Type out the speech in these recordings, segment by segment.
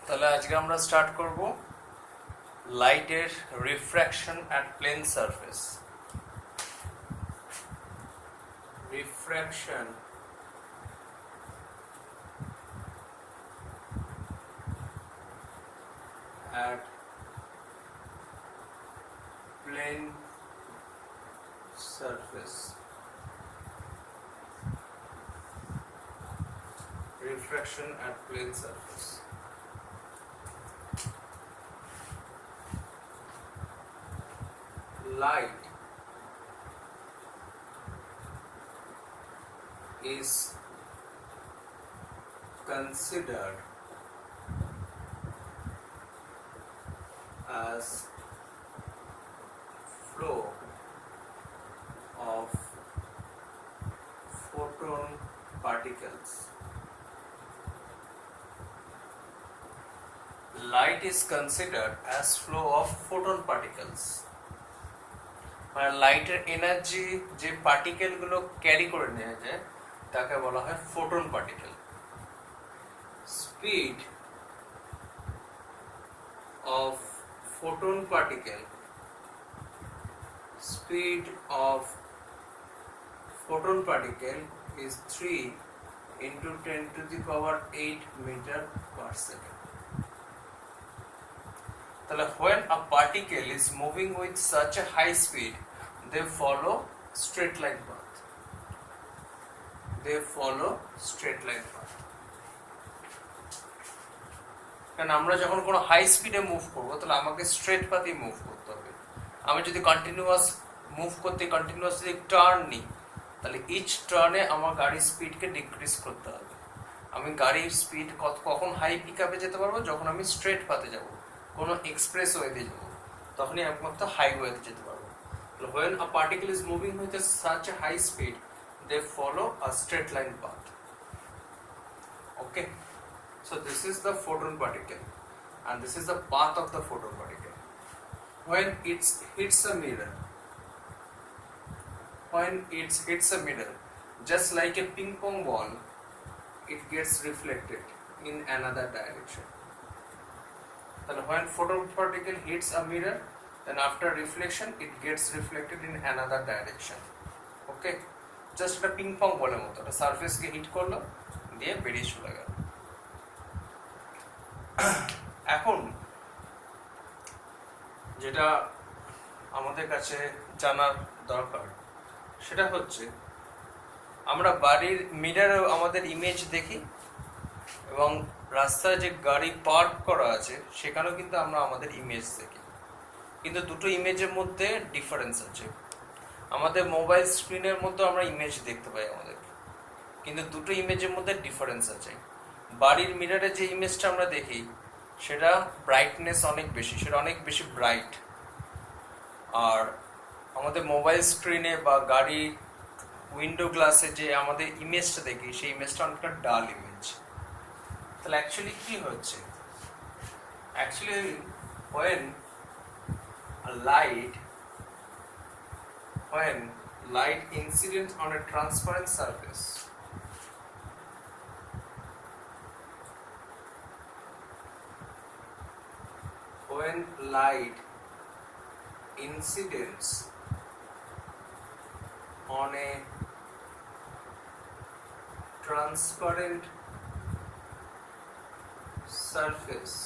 তাহলে আজকে আমরা স্টার্ট করব লাইটের refraction at plane surface. Refraction at plane surface. Refraction at plane surface. Light is considered as flow of photon particles. Light is considered as flow of photon particles. মানে লাইটের energy যে পার্টিকেলগুলো carry করে নেওয়া যায় তাকে বলা হয় photon particle. Speed of photon particle is 3 into 10 to the power 8 meter per second. তাহলে when a particle is moving with such a high speed, they follow straight line path. কারণ আমরা যখন কোনো হাই স্পিডে মুভ করবো তাহলে আমাকে straight পাথে move করতে হবে। আমি যদি কন্টিনিউয়াসলি টার্ন নিই তাহলে ইচ টার্নে আমার গাড়ির স্পিডকে ডিক্রিজ করতে হবে। আমি গাড়ির স্পিড কখন হাই পিক আপে যেতে পারবো যখন আমি স্ট্রেট পাথে যাব, কোনো এক্সপ্রেস ওয়েতে যাব, তখনই একমাত্র হাইওয়েতে যেতে পারবো। when a particle is moving with such a high speed, they follow a straight line path. Okay, so this is the photon particle and this is the path of the photon particle. When it hits a mirror, just like a ping pong ball, it gets reflected in another direction. Then when photon particle hits a mirror, then after reflection it gets reflected in another direction. Okay, just a ping pong ball মতো একটা সারফেসকে hit করলো, দিয়ে বেরিয়ে চলে গেল। এখন যেটা আমাদের কাছে জানার দরকার সেটা হচ্ছে আমরা বাড়ির মিররে আমাদের ইমেজ দেখি এবং রাস্তায় যে গাড়ি পার্ক করা আছে সেখানেও কিন্তু আমরা আমাদের ইমেজ দেখি, কিন্তু দুটো ইমেজের মধ্যে ডিফারেন্স আছে। আমাদের মোবাইল স্ক্রিনের মধ্যে আমরা ইমেজ দেখতে পাই আমাদের, কিন্তু দুটো ইমেজের মধ্যে ডিফারেন্স আছে। বাড়ির মিররে যে ইমেজটা আমরা দেখি সেটা ব্রাইটনেস অনেক বেশি, সেটা অনেক বেশি ব্রাইট। আর আমাদের মোবাইল স্ক্রিনে বা গাড়ির উইন্ডো গ্লাসে যে আমাদের ইমেজটা দেখি সেই ইমেজটা অনেকটা ডাল ইমেজ। তাহলে অ্যাকচুয়ালি কি হচ্ছে? Actually when light incident on a transparent surface, when light incidents on a transparent surface,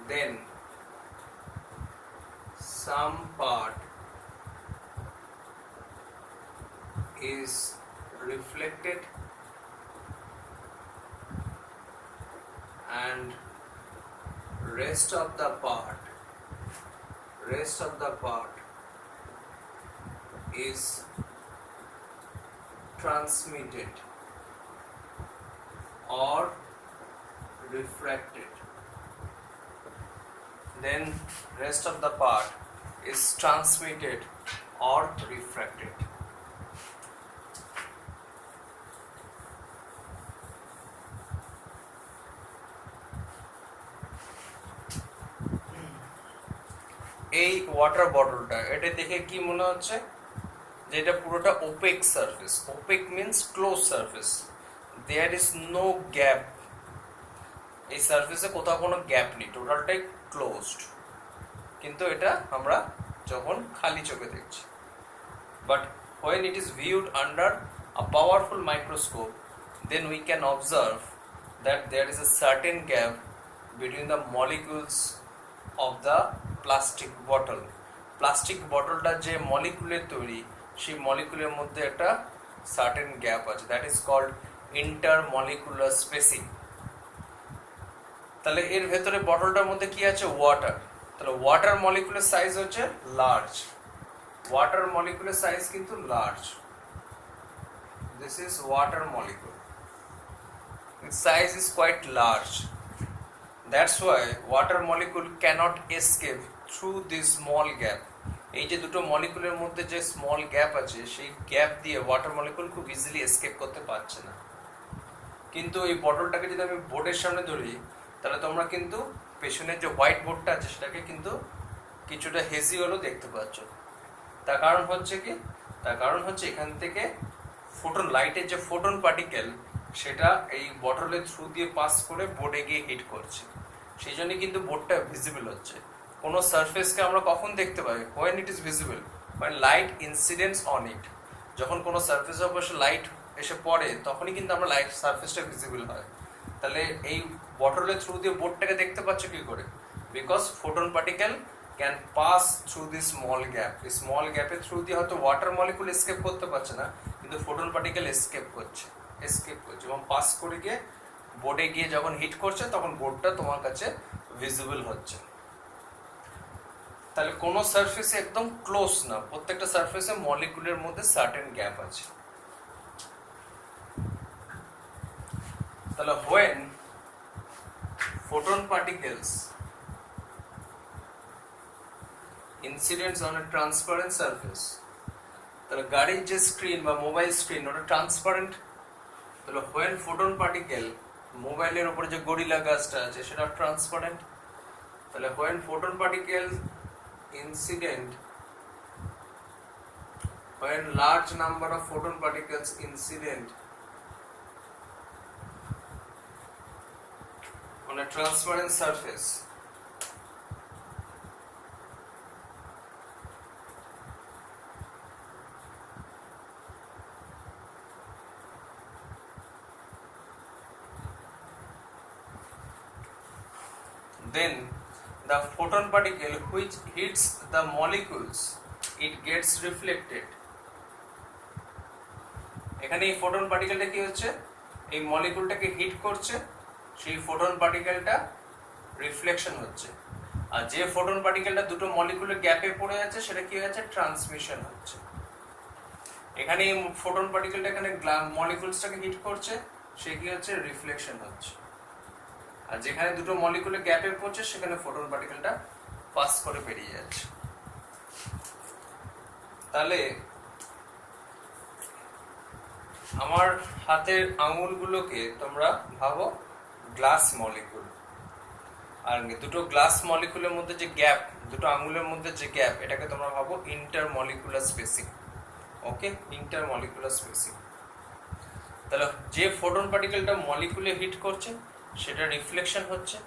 then some part is reflected and rest of the part is transmitted or refracted. Then rest of the part is transmitted or refracted. এই water বটলটা এটা দেখে কি মনে হচ্ছে যে এটা পুরোটা opaque surface. Opaque means close surface, there is no gap, এই সারফেসে কোথাও কোনো গ্যাপ নেই, টোটালটাই ক্লোজড। কিন্তু এটা আমরা যখন খালি চোখে দেখছি, but when it is viewed under a powerful microscope, then we can observe that there is a certain gap between the molecules of the plastic bottle. Plastic বটলটা যে মলিকুলের তৈরি, সেই মলিকুলের মধ্যে একটা সার্টেন গ্যাপ আছে, that is called intermolecular spacing. তাহলে এর ভেতরে বটলটার মধ্যে কি আছে? ওয়াটার। তাহলে ওয়াটার মলিকুলের সাইজ হচ্ছে লার্জ, ওয়াটার মলিকুলের সাইজ কিন্তু large. This is water molecule, its size is quite large. That's why water molecule cannot escape through this small gap. এই যে দুটো মলিকুলের মধ্যে যে স্মল গ্যাপ আছে, সেই গ্যাপ দিয়ে ওয়াটার মলিকুল খুব ইজিলি এসকেপ করতে পারছে না। কিন্তু এই বটলটাকে যদি আমি বোর্ডের সামনে ধরি, তাহলে তোমরা কিন্তু পেছনের যে হোয়াইট বোর্ডটা আছে সেটাকে কিন্তু কিছুটা হেজি হলেও দেখতে পাচ্ছ। তার কারণ হচ্ছে কি? তার কারণ হচ্ছে এখান থেকে ফোটন, লাইটের যে ফোটন পার্টিকেল, সেটা এই বটলের থ্রু দিয়ে পাস করে বোর্ডে গিয়ে হিট করছে, সেই জন্য কিন্তু বোর্ডটা ভিজিবল হচ্ছে। কোনো সারফেসকে আমরা কখন দেখতে পাই? when it is visible, when light incidents on it. যখন কোনো সারফেসের উপর লাইট এসে পড়ে, তখনই কিন্তু আমরা লাইট সারফেসটা ভিজিবল হয়। তাহলে এই বটলের থ্রু দিয়ে বোর্ডটাকে দেখতে পাচ্ছ কি করে? Because photon particle can pass through this small gap. এই স্মল গ্যাপের থ্রু দিয়ে হয়তো ওয়াটার মলিকুল এসকেপ করতে পারছে না, কিন্তু ফোটন পার্টিকেল এসকেপ করছে এবং পাস করে গিয়ে বোর্ডে গিয়ে যখন হিট করছে, তখন বোর্ডটা তোমার কাছে ভিজিবল হচ্ছে। তাহলে কোনো সারফেসে একদম ক্লোজ না, প্রত্যেকটা সারফেসে মলিকুলের মধ্যে সার্টেন গ্যাপ আছে। তাহলে when photon particles incidents on a transparent surface, তাহলে গাড়ির যে স্ক্রিন বা মোবাইল স্ক্রিন ওটা ট্রান্সপারেন্ট। তাহলে when photon particle, মোবাইলের উপরে যে গরিলা গ্লাসটা আছে সেটা ট্রান্সপারেন্ট। তাহলে when photon particle incident, when large number of photon particles incident on a transparent surface, then the photon particle which hits the molecules, it gets reflected. এখানে এই photon পার্টিকেলটা কি হচ্ছে? এই মলিকুলটাকে হিট করছে, সেই ফোটন পার্টিকেলটা রিফ্লেকশন হচ্ছে। আর যে ফোটন পার্টিকেলটা দুটো মলিকুলের গ্যাপে পড়ে যাচ্ছে, সেটা কি হচ্ছে? ট্রান্সমিশন হচ্ছে। এখানে এই ফোটন পার্টিকেলটা এখানে মলিকুলসটাকে হিট করছে, সে কি হচ্ছে? রিফ্লেকশন হচ্ছে। আর যেখানে দুটো মলিকুলের গ্যাপে পড়ছে, সেখানে ফোটন পার্টিকেলটা পাস করে বেরিয়ে যাচ্ছে। তাহলে আমার হাতের আঙুলগুলোকে তোমরা ভাবো গ্লাস মলিকুল, আর দুটো গ্লাস মলিকুলের মধ্যে যে গ্যাপ, দুটো আঙুলের মধ্যে যে গ্যাপ, এটাকে তোমরা ভাবো ইন্টারমলিকুলার স্পেসিং। ওকে, ইন্টারমলিকুলার স্পেসিং। তাহলে যে ফোটন পার্টিকেলটা মলিকুলে হিট করছে, সেটা রিফ্লেকশন হচ্ছে,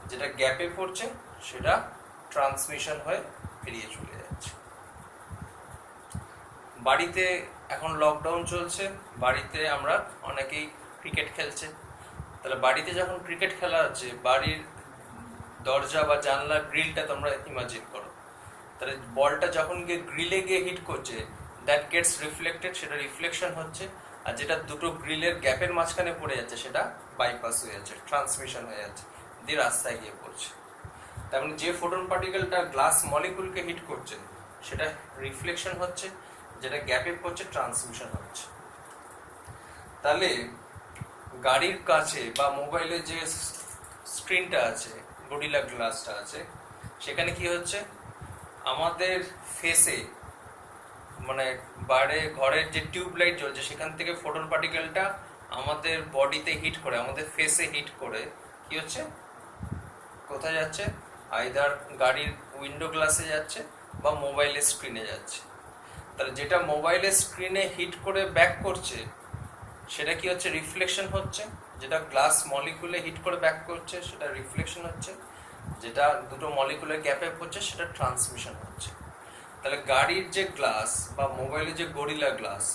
যেটা গ্যাপে পড়ছে সেটা ট্রান্সমিশন হয়ে বেরিয়ে চলে যাচ্ছে। বাড়িতে এখন লকডাউন চলছে, বাড়িতে আমরা অনেকেই ক্রিকেট খেলছে। তাহলে বাড়িতে যখন ক্রিকেট খেলা হচ্ছে, বাড়ির দরজা বা জানলা গ্রিলটা তোমরা ইমাজিন করো। তাহলে বলটা যখন গিয়ে গ্রিলে গিয়ে হিট করছে, দ্যাট গেটস রিফ্লেক্টেড, সেটা রিফ্লেকশন হচ্ছে। আর যেটা দুটো গ্রিলের গ্যাপের মাঝখানে পড়ে যাচ্ছে, সেটা বাইপাস হয়ে যাচ্ছে, ট্রান্সমিশন হয়ে যাচ্ছে, দিয়ে রাস্তায় গিয়ে পড়ছে। তার মানে যে ফোটন পার্টিকেলটা গ্লাস মলিকুলকে হিট করছে, সেটা রিফ্লেকশন হচ্ছে, যেটা গ্যাপে পড়ছে ট্রান্সমিশন হচ্ছে। তাহলে গাড়ির কাছে বা মোবাইলের যে স্ক্রিনটা আছে, গরিলা গ্লাসটা আছে, সেখানে কি হচ্ছে? আমাদের ফেসে, মানে বাইরে ঘরের যে টিউব লাইট জ্বলছে, সেখান থেকে ফোটন পার্টিকেলটা আমাদের বডিতে হিট করে, আমাদের ফেসে হিট করে কি হচ্ছে? কোথায় যাচ্ছে? আইদার গাড়ির উইন্ডো গ্লাসে যাচ্ছে বা মোবাইলের স্ক্রিনে যাচ্ছে। তাহলে যেটা মোবাইলের স্ক্রিনে হিট করে ব্যাক করছে, সেটা কি হচ্ছে, রিফ্লেকশন হচ্ছে। যেটা গ্লাস মলিকুলে হিট করে ব্যাক করছে সেটা রিফ্লেকশন হচ্ছে, যেটা দুটো মলিকুলের গ্যাপে পড়ছে সেটা ট্রান্সমিশন হচ্ছে। তাহলে গাড়ির যে গ্লাস বা মোবাইলের যে গরিলা গ্লাস,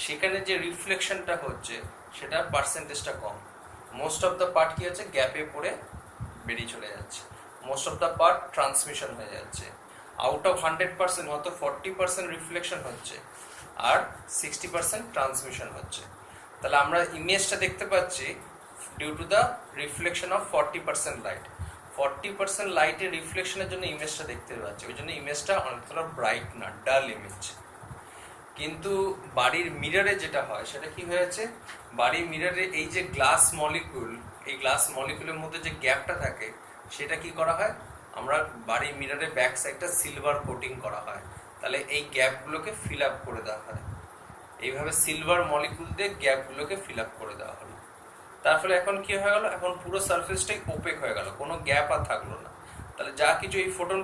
সেখানে যে রিফ্লেকশনটা হচ্ছে সেটা পার্সেন্টেজটা কম। মোস্ট অফ দ্য পার্ট কি হচ্ছে, গ্যাপে পড়ে বেরিয়ে চলে যাচ্ছে, most of the part transmission হয়ে যাচ্ছে। আউট অফ 100% হয়তো 40% রিফ্লেকশন হচ্ছে আর 60% ট্রান্সমিশন হচ্ছে। তাহলে আমরা ইমেজটা দেখতে পাচ্ছি due to the reflection of 40% light. 40% লাইটের রিফ্লেকশনের জন্য ইমেজটা দেখতে পাচ্ছি, ওই জন্য ইমেজটা অনেকটা ব্রাইট না, ডাল ইমেজ। কিন্তু বাড়ির মিররে যেটা হয় সেটা কি হয়েছে, বাড়ির মিররে এই যে গ্লাস মলিকুল, এই গ্লাস মলিকুলের মধ্যে যে গ্যাপটা থাকে সেটা কি করা হয়, আমরা বাড়ির মিররে ব্যাক সাইডটা সিলভার কোটিং করা হয়, তাহলে এই গ্যাপগুলোকে ফিল আপ করে দেওয়া হয়। এইভাবে সিলভার মলিকুল দিয়ে গ্যাপগুলোকে ফিল আপ করে দেওয়া হলো। তার ফলে এখন কি হয়ে গেল, এখন পুরো সারফেসটাই ওপেক হয়ে গেল, কোনো গ্যাপ আর থাকলো না। তাহলে যা কিছু এই ফোটন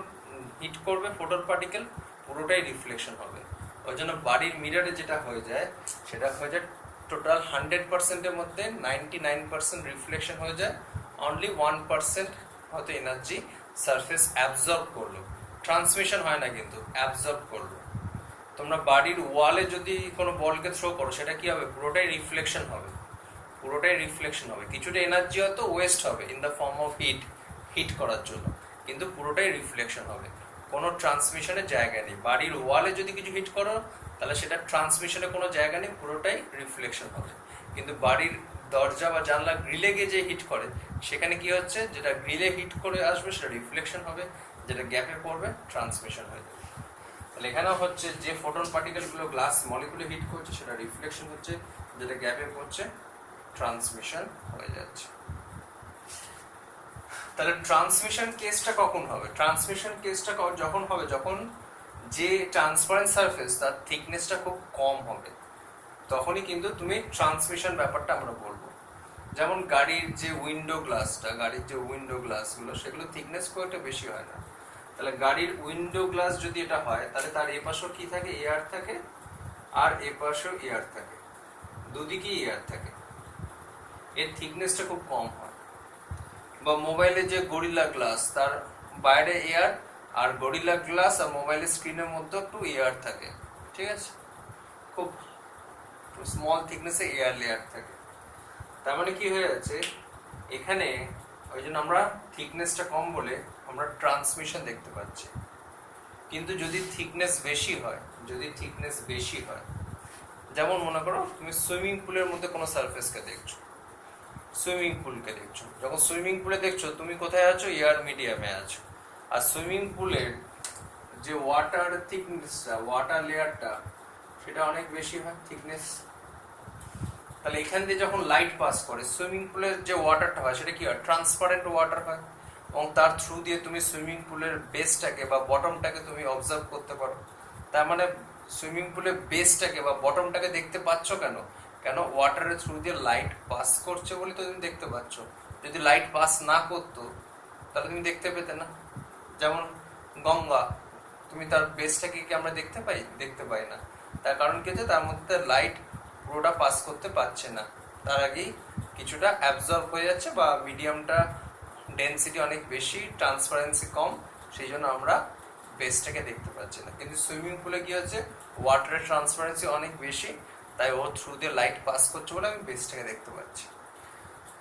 হিট করবে, ফোটন পার্টিকেল, পুরোটাই রিফ্লেকশন হবে। ওই জন্য বাড়ির মিররে যেটা হয়ে যায় সেটা হয়ে যায় টোটাল 100%-এর মধ্যে 99% রিফ্লেকশন হয়ে যায়, অনলি 1% হয়তো এনার্জি সারফেস অ্যাবজর্ব করলো, ট্রান্সমিশন হয় না কিন্তু অ্যাবজর্ব করলো। তোমরা বাড়ির ওয়ালে যদি কোনো বলকে থ্রো করো সেটা কি হবে, পুরোটাই রিফ্লেকশন হবে, পুরোটাই রিফ্লেকশন হবে। কিছুটা এনার্জি হয়তো ওয়েস্ট হবে in the form of heat করার জন্য, কিন্তু পুরোটাই রিফ্লেকশন হবে, কোনো ট্রান্সমিশনের জায়গা নেই। বাড়ির ওয়ালে যদি কিছু হিট করো তাহলে সেটা ট্রান্সমিশনের কোনো জায়গা নেই, পুরোটাই রিফ্লেকশন হবে। কিন্তু বাড়ির দরজা বা জানলা গ্রিলে গিয়ে যে হিট করে সেখানে কি হচ্ছে, যেটা গ্রিলে হিট করে আসবে সেটা রিফ্লেকশন হবে, যেটা গ্যাপে পড়বে ট্রান্সমিশন হয়ে যাবে। তাহলে এখানেও হচ্ছে যে ফোটন পার্টিকেলগুলো গ্লাস মলিকুলে হিট করছে সেটা রিফ্লেকশন হচ্ছে, যেটা গ্যাপে পড়ছে ট্রান্সমিশন হয়ে যাচ্ছে। তাহলে ট্রান্সমিশন কেসটা কখন হবে, ট্রান্সমিশন কেসটা যখন হবে যখন যে ট্রান্সপারেন্ট সারফেস তার থিকনেসটা খুব কম হবে, তখনই কিন্তু তুমি ট্রান্সমিশন ব্যাপারটা আমরা বলবো। যেমন গাড়ির যে উইন্ডো গ্লাসটা, গাড়ির যে উইন্ডো গ্লাসগুলো সেগুলো থিকনেস খুব একটা বেশি হয় না। তাহলে গাড়ির উইন্ডো গ্লাস যদি এটা হয় তাহলে তার এপাশেও কি থাকে, এয়ার থাকে, আর এপাশেও এয়ার থাকে, দুদিকেই এয়ার থাকে, এর থিকনেসটা খুব কম হয়। বা মোবাইলের যে গরিলা গ্লাস, তার বাইরে এয়ার, আর গরিলা গ্লাস আর মোবাইলের স্ক্রিনের মধ্যে একটু এয়ার থাকে, ঠিক আছে, খুব স্মল থিকনেসে এয়ার লেয়ার থাকে। তার মানে কি হয়ে যাচ্ছে এখানে, ওই জন্য আমরা থিকনেসটা কম বলে আমরা ট্রান্সমিশন দেখতে পাচ্ছি। কিন্তু যদি থিকনেস বেশি হয়, যদি থিকনেস বেশি হয়, যেমন মনে করো তুমি সুইমিং পুলের মধ্যে কোনো সারফেসকে দেখছো, সুইমিং পুলকে দেখছো, যখন সুইমিং পুলে দেখছো তুমি কোথায় আছো, এয়ার মিডিয়ামে আছো, আর সুইমিং পুলের যে ওয়াটার থিকনেসটা, ওয়াটার লেয়ারটা সেটা অনেক বেশি হয় থিকনেস। তাহলে এখান দিয়ে যখন লাইট পাস করে, সুইমিং পুলের যে ওয়াটারটা হয় সেটা কি হয়, ট্রান্সপারেন্ট ওয়াটার হয়, এবং তার থ্রু দিয়ে তুমি সুইমিং পুলের বেসটাকে বা বটমটাকে তুমি অবজার্ভ করতে পারো। তার মানে সুইমিং পুলের বেসটাকে বা বটমটাকে দেখতে পাচ্ছ কেন, কেন ওয়াটারের থ্রু দিয়ে লাইট পাস করছে বলে তো তুমি দেখতে পাচ্ছ। যদি লাইট পাস না করতো তাহলে তুমি দেখতে পেতে না। যেমন গঙ্গা, তুমি তার বেসটাকে কি আমরা দেখতে পাই না, তার কারণ কি হচ্ছে, তার মধ্যে লাইট পুরোটা পাস করতে পারছে না, তার আগেই কিছুটা অ্যাবজর্ব হয়ে যাচ্ছে, বা মিডিয়ামটা ডেনসিটি অনেক বেশি, ট্রান্সপারেন্সি কম, সেই জন্য আমরা বেসটাকে দেখতে পাচ্ছি না। কিন্তু সুইমিং পুলে কি হচ্ছে, ওয়াটারের ট্রান্সপারেন্সি অনেক বেশি, তাই ওর থ্রু দিয়ে লাইট পাস করছে বলে আমি বেসটাকে দেখতে পাচ্ছি।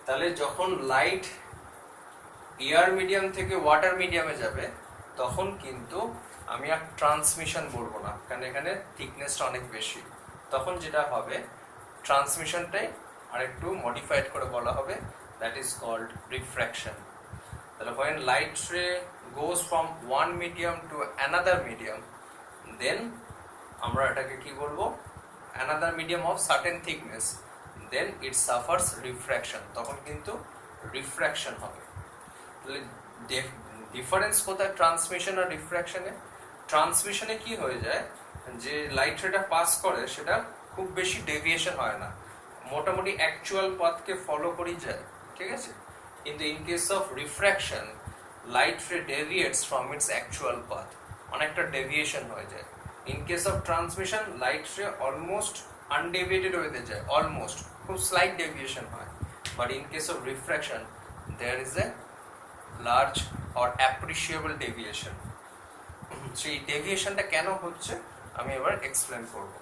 তাহলে যখন লাইট এয়ার মিডিয়াম থেকে ওয়াটার মিডিয়ামে যাবে তখন কিন্তু আমি আর ট্রান্সমিশন বলবো না, কারণ এখানে থিকনেসটা অনেক বেশি। তখন যেটা হবে, ট্রান্সমিশনটাই আর একটু মডিফাইড করে বলা হবে, দ্যাট ইজ কল্ড রিফ্র্যাকশন। তাহলে when light ray goes from one medium to another medium, then আমরা এটাকে কি বলবো, another medium of certain thickness, then it suffers refraction, তখন কিন্তু রিফ্র্যাকশন হবে। তাহলে ডিফারেন্স কোথায় ট্রান্সমিশন আর রিফ্র্যাকশনে, ট্রান্সমিশনে কি হয়ে যায়, যে লাইট রেটা পাস করে সেটা খুব বেশি ডেভিয়েশন হয় না, মোটামুটি অ্যাকচুয়াল পাথকে ফলো করেই যায়, ঠিক আছে। কিন্তু in case of refraction, light ray deviates from its actual path, অনেকটা ডেভিয়েশন হয়ে যায়। In case of transmission, light ray almost undeviated ওয়েতে যায়, অলমোস্ট খুব স্লাইট ডেভিয়েশন হয়। But in case of refraction there is a large or appreciable deviation. সেই ডেভিয়েশনটা কেন হচ্ছে আমি এবার এক্সপ্লেন করব।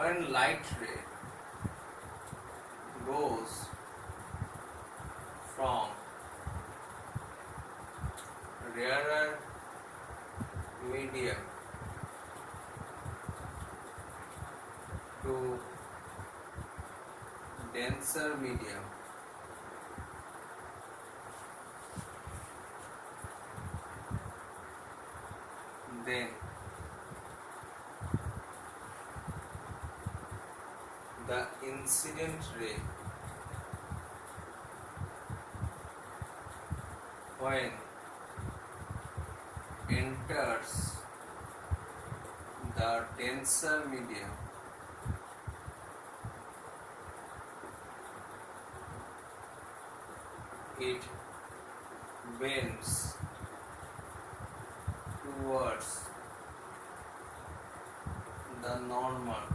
When light ray goes from rarer medium to denser medium, then the incident ray, when enters the denser medium, it bends towards the normal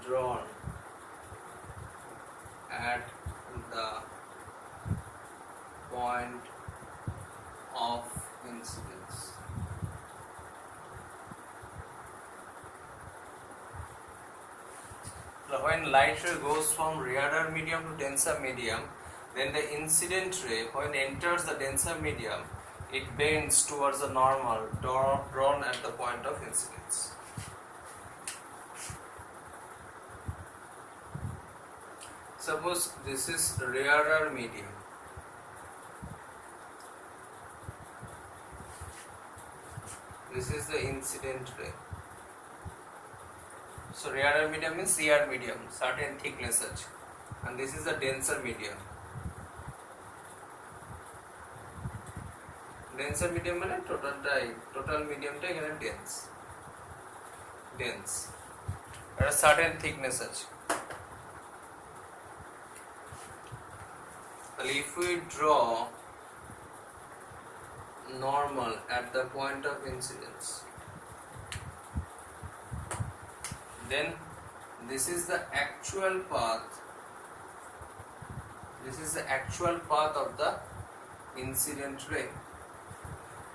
drawn at the point of incidence. When light ray goes from rarer medium to denser medium, then the incident ray, when enters the denser medium, it bends towards the normal drawn at the point of incidence. Suppose this is rarer medium. This is the incident ray. So rarer medium means CR medium, certain thickness আছে, and this is the denser medium. Denser medium মানে total mediumটা এখানে dense. একটা certain thickness আছে। তাহলে if we draw normal at the point of incidence, then this is the actual path of the incident ray.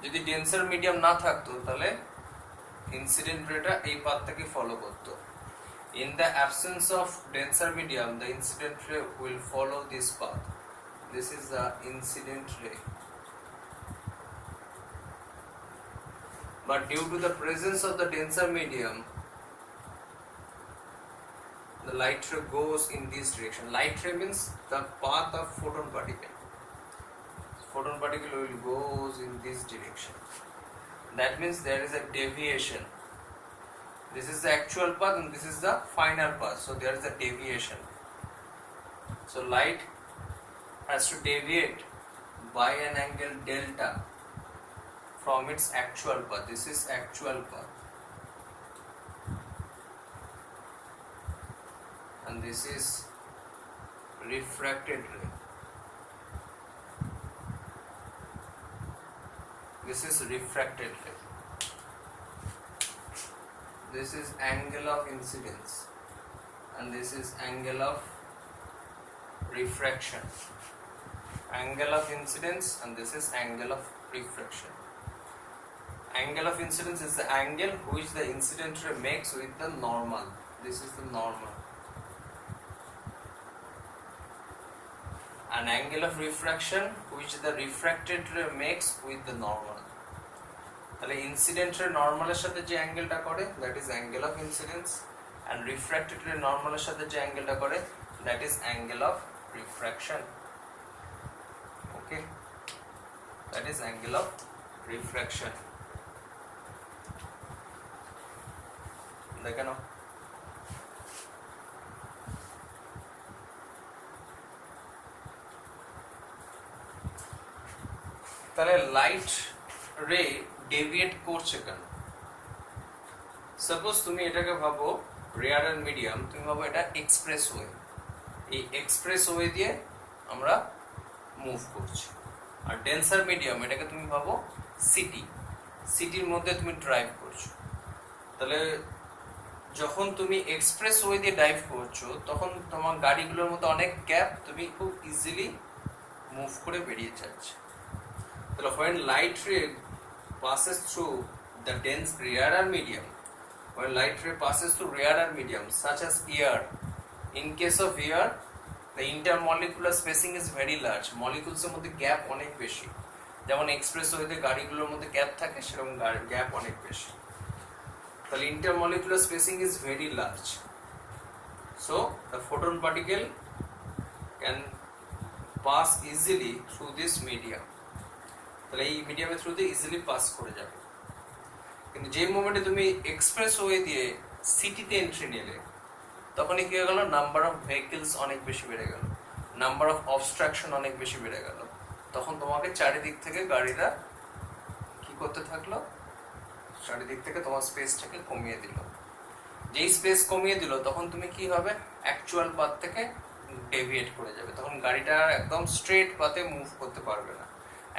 যদি ডেন্সার medium না থাকতো তাহলে incident রেটা এই পাথটাকে ফলো করতো। In the absence of denser medium, the incident ray will follow this path. This is the incident ray. But due to the presence of the denser medium, the light ray goes in this direction. Light ray means the path of photon particle. Photon particle will goes in this direction. That means there is a deviation. This is the actual path and this is the final path. So there is a deviation. So light has to deviate by an angle delta from its actual path. This is actual path. And this is refracted ray. This is refracted ray. This is angle of incidence and this is angle of refraction. Angle of incidence and this is angle of refraction. Angle of incidence is the angle which the incident ray makes with the normal. This is the normal. an angle of refraction which the refracted ray makes with the normal. তাহলে ইনসিডেন্টের নর্মালের সাথে যে অ্যাঙ্গেলটা করে that is angle of incidence, and refracted রে নর্মালের সাথে যে অ্যাঙ্গেলটা করে that is angle of refraction. Okay, that is angle of refraction. দেখে নাও। তাহলে লাইট রে ডেভিয়েট করছে কেন? সাপোজ তুমি এটাকে ভাবো রেয়ার এন্ড মিডিয়াম, তুমি ভাবো এটা এক্সপ্রেসওয়ে, এই এক্সপ্রেসওয়ে দিয়ে আমরা মুভ করছি। আর ডেন্সার মিডিয়াম এটাকে তুমি ভাবো সিটি, সিটির মধ্যে তুমি ড্রাইভ করছো। তাহলে যখন তুমি এক্সপ্রেসওয়ে দিয়ে ড্রাইভ করছো তখন তোমার গাড়িগুলোর মধ্যে অনেক গ্যাপ, তুমি খুব ইজিলি মুভ করে বেরিয়ে যাচ্ছে। তাহলে when light ray passes through the dense rarer medium, when light ray passes through rarer medium such as air, in case of air the intermolecular spacing is very large, molecules এর মধ্যে gap অনেক বেশি, যেমন এক্সপ্রেসওয়েতে গাড়িগুলোর মধ্যে gap থাকে সেরকম gap অনেক বেশি। তাহলে intermolecular spacing is very large, so the photon particle can pass easily through this medium, তাহলে এই মিডিয়ামের থ্রুতে ইজিলি পাস করে যাবে। কিন্তু যে মোমেন্টে তুমি এক্সপ্রেসওয়ে দিয়ে সিটিতে এন্ট্রি নিলে তখনই কি হয়ে গেল, নাম্বার অফ ভেহিকলস অনেক বেশি বেড়ে গেল, নাম্বার অফ অবস্ট্রাকশন অনেক বেশি বেড়ে গেল। তখন তোমাকে চারিদিক থেকে গাড়িরা কি করতে থাকলো, চারিদিক থেকে তোমার স্পেসটাকে কমিয়ে দিল। যেই স্পেস কমিয়ে দিল তখন তুমি কি হবে, অ্যাকচুয়াল পাথ থেকে ডেভিয়েট করে যাবে, তখন গাড়িটা একদম স্ট্রেট পাথে মুভ করতে পারবে না,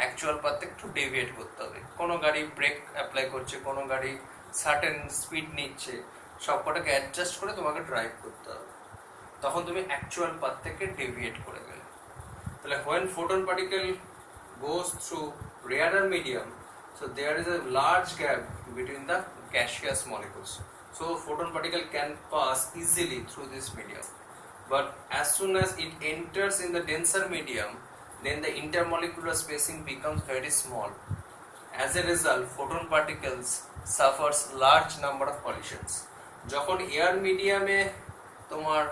অ্যাকচুয়াল পাথে একটু ডেভিয়েট করতে হবে। কোনো গাড়ি ব্রেক অ্যাপ্লাই করছে, কোনো গাড়ি সার্টেন স্পিড নিচ্ছে, সবকটাকে অ্যাডজাস্ট করে তোমাকে ড্রাইভ করতে হবে, তখন তুমি অ্যাকচুয়াল পাথ থেকে ডেভিয়েট করে গেলে। তাহলে when photon particle goes through rarer medium, so there is a large gap between the gaseous molecules, so photon particle can pass easily through this medium, but as soon as it enters in the denser medium, then the intermolecular spacing becomes very small. As a result, photon particles suffers large number of collisions. যখন air মিডিয়ামে তোমার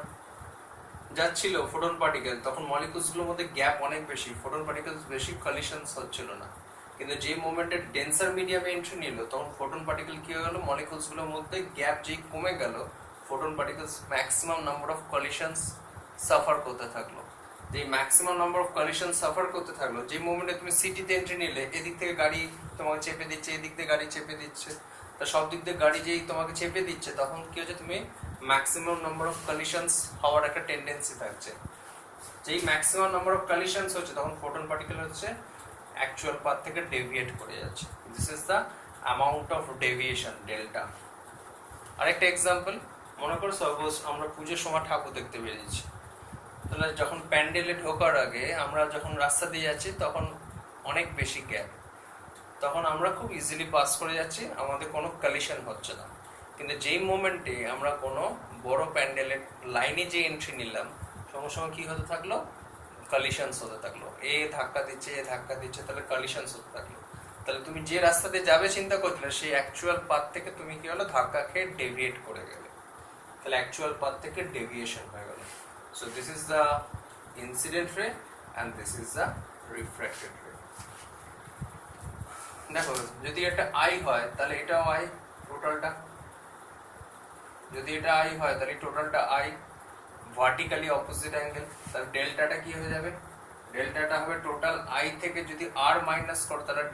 যাচ্ছিল photon particle, তখন মলিকুলসগুলোর মধ্যে gap অনেক বেশি, photon particles বেশি কলিশনস হচ্ছিল না। কিন্তু যে মোমেন্টে ডেন্সার মিডিয়ামে এন্ট্রি নিল তখন ফোটন পার্টিকেল কি হয়ে গেল, মলিকুলসগুলোর মধ্যে গ্যাপ যেই কমে গেল, photon particles maximum number of কলিশনস suffer করতে থাকলো। যে maximum number of collision suffer করতে থাকলো, যে মোমেন্টে তুমি সিটিতে এন্ট্রি নিলে এদিক থেকে গাড়ি তোমাকে চেপে দিচ্ছে, এদিক থেকে গাড়ি চেপে দিচ্ছে, তা সব দিক থেকে গাড়ি যেই তোমাকে চেপে দিচ্ছে তখন কি হচ্ছে, তুমি ম্যাক্সিমাম নাম্বার অফ কলিশনস হওয়ার একটা টেন্ডেন্সি থাকছে। যেই ম্যাক্সিমাম নাম্বার অফ কলিশনস হচ্ছে তখন ফোটন পার্টিকেল হচ্ছে অ্যাকচুয়াল পাথ থেকে ডেভিয়েট করে যাচ্ছে। This is the amount of deviation, delta. আরেকটা এক্সাম্পল, মনে করো সাপোজ আমরা পুজোর সময় ঠাকুর দেখতে বেরিয়েছি, তাহলে যখন প্যান্ডেলে ঢোকার আগে আমরা যখন রাস্তা দিয়ে যাচ্ছি তখন অনেক বেশি গ্যাপ, তখন আমরা খুব ইজিলি পাস করে যাচ্ছি, আমাদের কোনো কলিশন হচ্ছে না। কিন্তু যেই মোমেন্টে আমরা কোনো বড় প্যান্ডেলের লাইনে যে এন্ট্রি নিলাম সঙ্গে সঙ্গে কী হতে থাকলো, কলিশনস হতে থাকলো, এ ধাক্কা দিচ্ছে এ ধাক্কা দিচ্ছে, তাহলে কলিশনস হতে থাকলো। তাহলে তুমি যে রাস্তাতে যাবে চিন্তা করছিলে সেই অ্যাকচুয়াল পাথ থেকে তুমি কি হলো, ধাক্কা খেয়ে ডেভিয়েট করে গেলে, তাহলে অ্যাকচুয়াল পাথ থেকে ডেভিয়েশন হয়ে গেল। So this is the incident ray and this is the refracted ray. দেখো যদি এটা I হয় তাহলে এটাও I, টোটালটা যদি এটা I হয় তাহলে টোটালটা I, ভার্টিক্যালি অপোজিট অ্যাঙ্গেল, তাহলে ডেল্টাটা কি হয়ে যাবে, ডেল্টাটা হবে টোটাল I থেকে যদি R মাইনাস করো তাহলে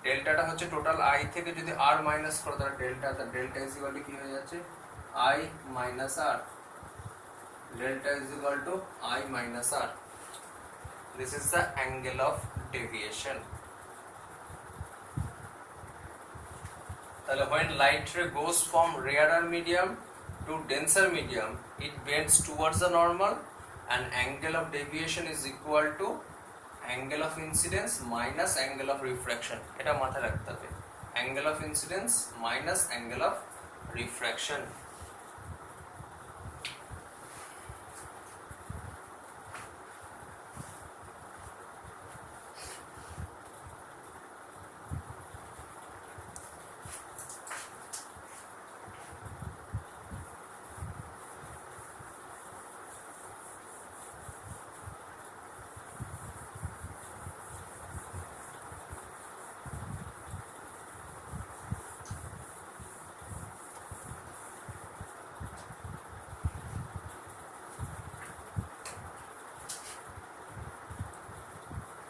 ডেল্টাটা হচ্ছে টোটাল I থেকে যদি R মাইনাস করো তাহলে ডেল্টা, তাহলে ডেল্টা ইজ ইকুয়াল টু কি হয়ে যাচ্ছে, I minus R, delta is equal to I minus R. This is the angle of deviation. When light ray goes from rarer medium to denser medium, it bends towards the normal, and angle of deviation is equal to angle of incidence minus angle of refraction. এটা মাথায় রাখতে হবে, angle of incidence minus angle of refraction.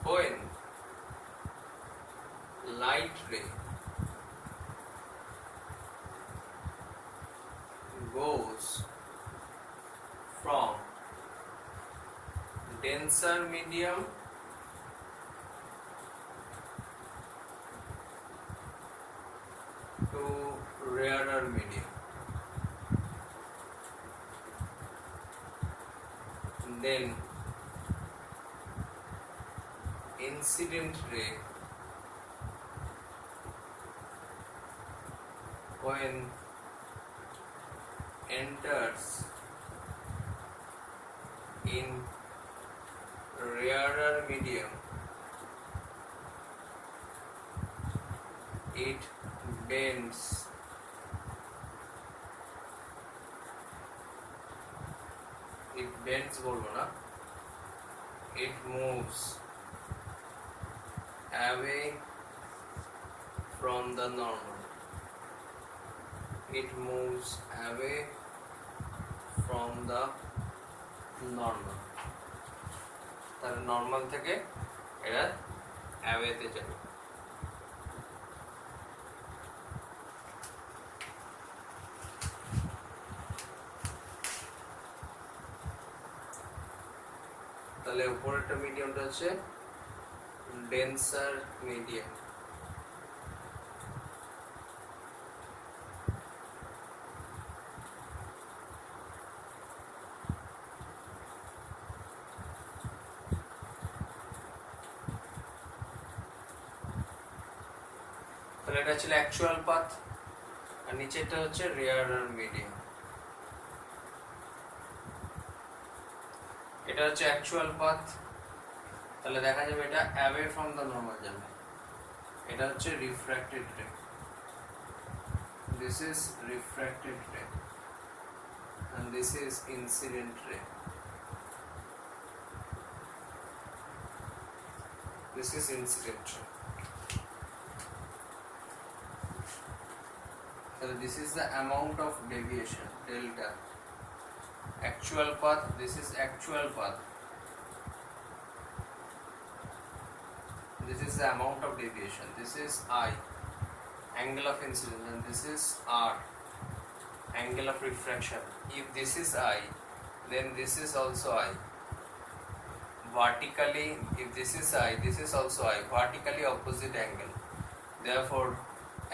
when light ray goes from denser medium to rarer medium, then incident ray when enters in rarer medium, it bends বলবো না, it moves away from the normal, it moves away from the normal, তাহলে normal থেকে এটা অ্যাওয়েতে যাবে। তাহলে উপরেরটা মিডিয়ামটা হচ্ছে ডেন্সার medium, তাহলে এটা ছিল অ্যাকচুয়াল পাথ, আর নিচেরটা হচ্ছে রেয়ারার মিডিয়াম। এটা হচ্ছে অ্যাকচুয়াল পাথ, তাহলে দেখা যাবে এটা অ্যাওয়ে ফ্রম দ্য নরমাল যাবে। এটা হচ্ছে রিফ্র্যাক্টেড রে, দিস ইজ রিফ্র্যাক্টেড রে and this is incident ray, this is incident ray, so this is the amount of deviation delta, actual path, this is actual path, this is the amount of deviation, this is I, angle of incidence, and this is R, angle of refraction. If this is I, then this is also I. Vertically, if this is I, this is also I, vertically opposite angle, therefore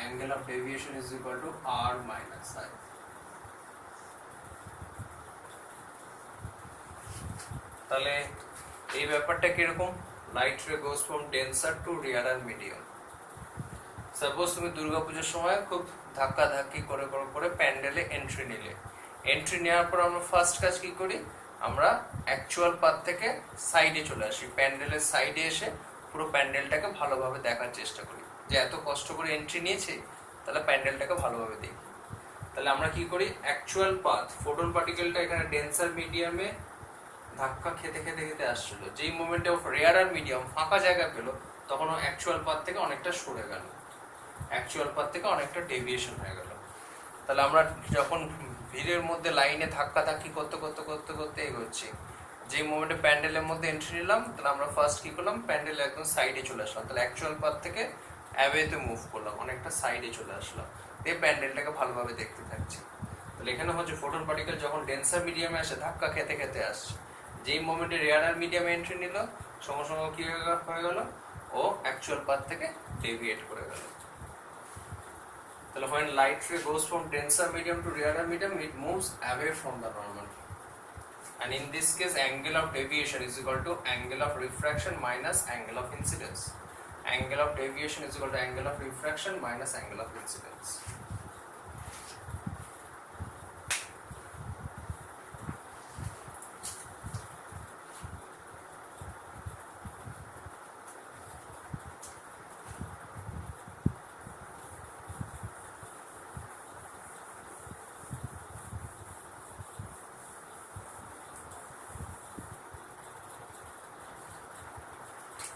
angle of deviation is equal to R minus I. তাহলে এই ব্যাপারটা কিরকম, light ray goes from ডেন্সার two রেয়ারার medium. Suppose তুমি দুর্গাপূজার সময় খুব ধাক্কা ধাক্কি করে করে করে প্যান্ডেলে এন্ট্রি নিলে, এন্ট্রি নেওয়ার পর আমরা ফার্স্ট কাজ কি করি, আমরা অ্যাকচুয়াল পাথ থেকে সাইডে চলে আসি, প্যান্ডেলের সাইডে এসে পুরো প্যান্ডেলটাকে ভালোভাবে দেখার চেষ্টা করি, যে এত কষ্ট করে এন্ট্রি নিয়েছি তাহলে প্যান্ডেলটাকে ভালোভাবে দেখি। তাহলে আমরা কি করি, অ্যাকচুয়াল পাথ, ফোটন পার্টিকেলটা এখানে ডেন্সার মিডিয়ামে ধাক্কা খেতে খেতে খেতে আসছিল, যেই মোমেন্টে রেয়ারার মিডিয়াম ফাঁকা জায়গা পেল তখন ও অ্যাকচুয়াল পাথ থেকে অনেকটা সরে গেল, অ্যাকচুয়াল পাথ থেকে অনেকটা ডেভিয়েশন হয়ে গেল। তাহলে আমরা যখন ভিড়ের মধ্যে লাইনে ধাক্কা ধাক্কি করতে করতে করতে করতে এগোচ্ছি, যে মোমেন্টে প্যান্ডেলের মধ্যে এন্ট্রি নিলাম, তাহলে আমরা ফার্স্ট কি করলাম, প্যান্ডেল একদম সাইডে চলে আসলাম, তাহলে অ্যাকচুয়াল পাথ থেকে অ্যাওয়েতে মুভ করলাম, অনেকটা সাইডে চলে আসলাম, দিয়ে প্যান্ডেলটাকে ভালোভাবে দেখতে থাকছি। তাহলে এখানে হচ্ছে ফোটন পার্টিকেল যখন ডেন্সার মিডিয়ামে আসে ধাক্কা খেতে খেতে আসছে, যেই মোমেন্টে রেয়ারার মিডিয়ামে এন্ট্রি নিল সঙ্গে সঙ্গে কি হয়ে গেল, ও অ্যাকচুয়াল পাথ থেকে ডেভিয়েট করে গেল। তাহলে when light ray goes from denser medium to rarer medium, it moves away from the normal, and in this case angle of deviation is equal to angle of refraction minus angle of incidence, angle of deviation is equal to angle of refraction minus angle of incidence.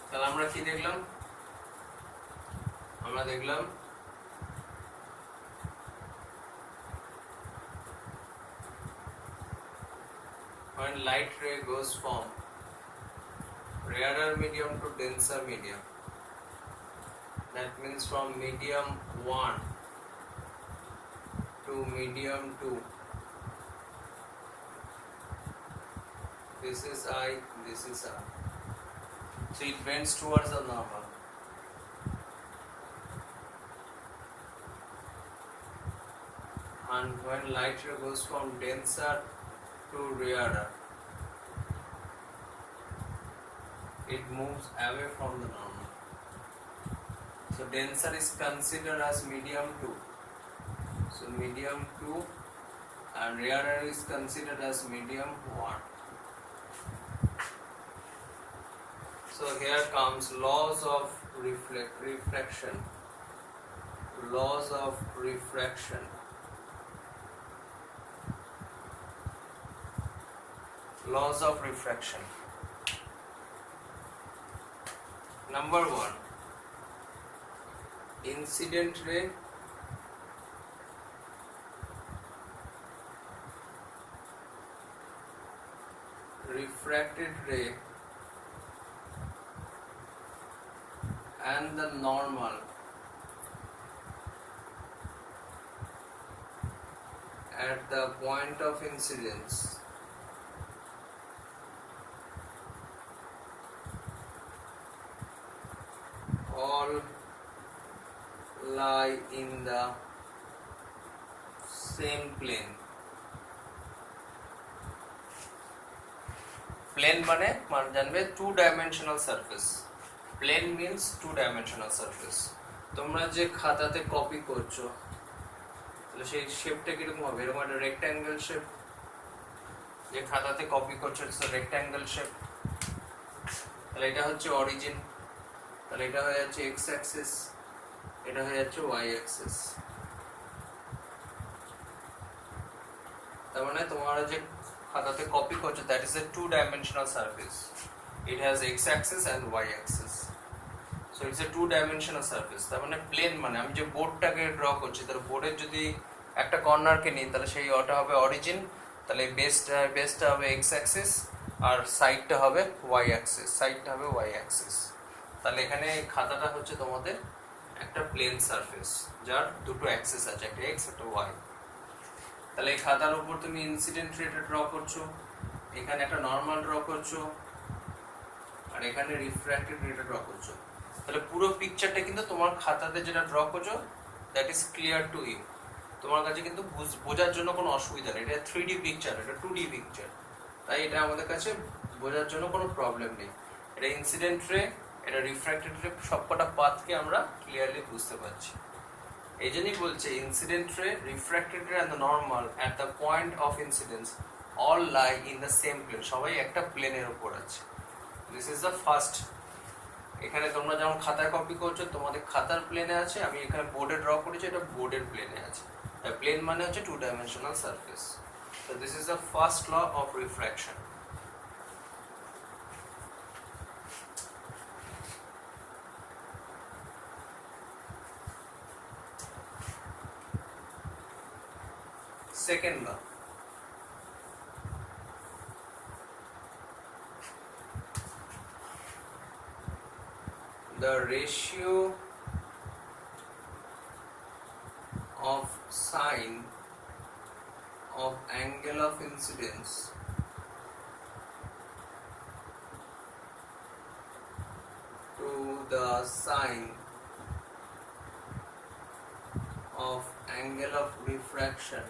তাহলে আমরা কি দেখলাম, আমরা দেখলাম when light ray goes from rarer medium to denser medium. That means from medium 1 to medium 2. This is I, this is R. So it bends towards the normal. And when light ray goes from denser to rarer, it moves away from the normal. So denser is considered as medium 2. So medium 2 and rarer is considered as medium 1. So here comes laws of refraction. Laws of refraction. Laws of refraction. Number 1. Incident ray refracted ray and the normal at the point of incidence all lie in the same plane. Plane মানে জানবে two dimensional surface. Plane means two dimensional surface. তোমরা যে খাতাতে copy করছো তাহলে সেই শেপটা কিরকম হবে? এরকম একটা রেক্ট্যাঙ্গেল শেপ। যে খাতাতে কপি করছো রেক্ট্যাঙ্গেল শেপ। তাহলে এটা হচ্ছে অরিজিন, তাহলে এটা হয়ে যাচ্ছে এক্স অ্যাক্সিস, এটা হয়ে যাচ্ছে ওয়াই অ্যাক্সিস। তার মানে তোমরা যে খাতাতে কপি করছো that is a two dimensional surface. It has x axis and y axis. So it's a two dimensional surface. তার মানে প্লেন মানে আমি যে বোর্ডটাকে ড্র করছি তার বোর্ডের যদি একটা কর্নারকে নিই তাহলে সেই ওটা হবে অরিজিন, তাহলে বেসটা হবে এক্স অ্যাক্সিস আর সাইডটা হবে ওয়াই অ্যাক্সিস, সাইডটা হবে ওয়াই অ্যাক্সিস। তাহলে এখানে খাতাটা হচ্ছে তোমাদের একটা প্লেন সারফেস যার দুটো অ্যাক্সিস আছে, একটা এক্স একটা ওয়াই। তাহলে এই খাতার উপর তুমি ইনসিডেন্ট রেটা ড্র করছো, এখানে একটা নর্মাল ড্র করছো আর এখানে রিফ্র্যাক্টেড রেটা ড্র করছো। তাহলে পুরো পিকচারটা কিন্তু তোমার খাতাতে যেটা ড্র করছো that is clear to you. তোমার কাছে কিন্তু বোঝার জন্য কোনো অসুবিধা নেই। এটা 3D পিকচার, এটা 2D পিকচার, তাই এটা আমাদের কাছে বোঝার জন্য কোনো প্রবলেম নেই। এটা ইনসিডেন্ট রে, এটা রিফ্র্যাক্টেড রে, সবকটা পাথকে আমরা ক্লিয়ারলি বুঝতে পারছি। এই জন্যই বলছে incident ray, refracted ray and the normal at the point of incidence all lie in the same plane. সবাই একটা প্লেনের উপর আছে। This is the first. এখানে তোমরা যেমন খাতায় কপি করছো তোমাদের খাতার প্লেনে আছে, আমি এখানে বোর্ডে ড্র করেছি এটা বোর্ডের প্লেনে আছে। প্লেন মানে হচ্ছে two dimensional surface. So this is the first law of refraction. Second law. The ratio of sine of angle of incidence to the sine of angle of refraction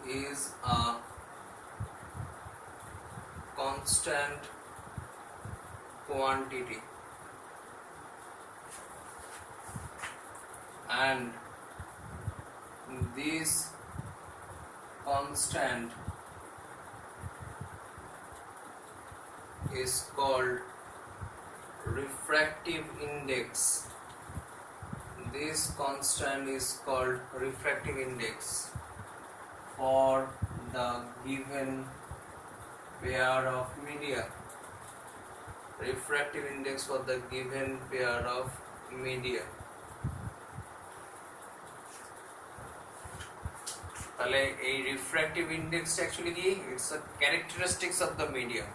is a constant quantity and this constant is called refractive index. This constant is called refractive index for the given pair of media. Refractive index for the given pair of media. তাহলে এই refractive index actually কি, it's a characteristics of the medium.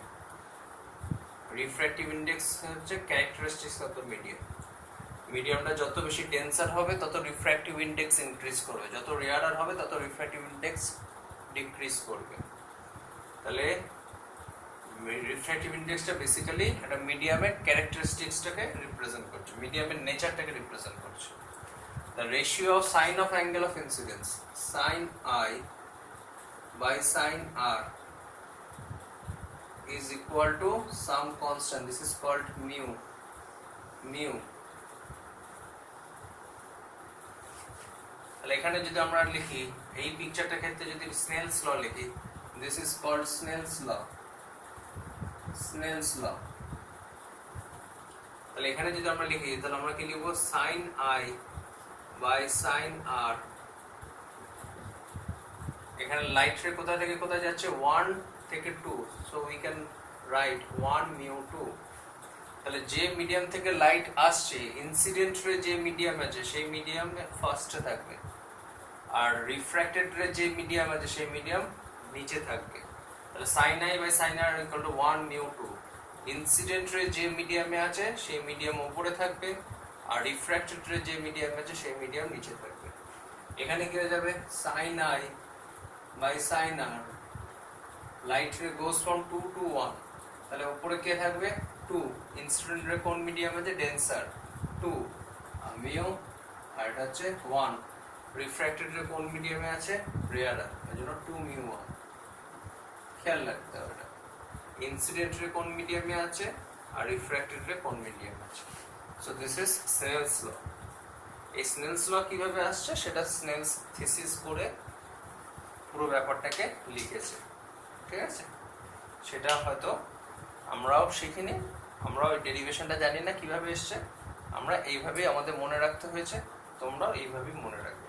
Refractive index হচ্ছে characteristics of the medium. মিডিয়ামটা যত বেশি ডেন্সার হবে তত refractive index increase করবে, যত রেয়ারার হবে তত রিফ্র্যাক্টিভ ইন্ডেক্স ডিক্রিজ করবে। তাহলে রিফ্র্যাক্টিভ ইন্ডেক্সটা বেসিক্যালি একটা মিডিয়ামের ক্যারেক্টারিস্টিক্সটাকে রিপ্রেজেন্ট করছে, মিডিয়ামের নেচারটাকে রিপ্রেজেন্ট করছে। The ratio of sine of angle of incidence, sine I by sine R is equal to some constant. This is called mu. তাহলে এখানে যদি আমরা লিখি এই পিকচারটার ক্ষেত্রে যদি স্নেলস ল লিখি, this is called Snell's law. তাহলে এখানে যদি আমরা লিখি তাহলে আমরা কি লিখব, sine I by sine R। এখানে লাইট রে কোথা থেকে কোথায় যাচ্ছে, 1 থেকে 2, so we can write 1 mu 2। তাহলে যে মিডিয়াম থেকে লাইট আসছে, ইনসিডেন্ট রে যে মিডিয়াম আছে সেই মিডিয়াম ফার্স্টে থাকবে, আর রিফ্র্যাক্টেড রে যে মিডিয়াম আছে সেই মিডিয়াম নিচে থাকবে। তাহলে sin I by sin R equal to 1 mu 2। Incident রে যে মিডিয়ামে আছে সেই মিডিয়াম উপরে থাকবে, আর রিফ্র্যাক্টেড রে যে মিডিয়াম আছে সেই মিডিয়াম নিচে থাকবে। এখানে কি হয়ে যাবে, sin I by sin R, light ray goes from 2 to 1, তাহলে উপরে কে থাকবে 2, ইনসিডেন্ট রে কোন মিডিয়াম আছে, ডেন্সার 2 মিউ, আর এটা হচ্ছে 1, রিফ্র্যাক্টেড রে কোন মিডিয়ামে আছে, রেয়ারার, এজন্য 2 মিউ 1। খেয়াল রাখতে হবে এটা, ইনসিডেন্ট রে কোন মিডিয়ামে আছে আর রিফ্র্যাক্টেড রে কোন মিডিয়ামে আছে। সো দিস ইজ স্নেলস ল। এই স্নেলস ল কিভাবে আসছে সেটা স্নেলস থিসিস করে পুরো ব্যাপারটাকে লিখেছে, ঠিক আছে। সেটা হয়তো আমরাও শিখিনি, আমরাও এই ডেরিভেশনটা জানি না কিভাবে এসছে, আমরা এইভাবেই আমাদের মনে রাখতে হয়েছে, তোমরাও এইভাবেই মনে রাখবে।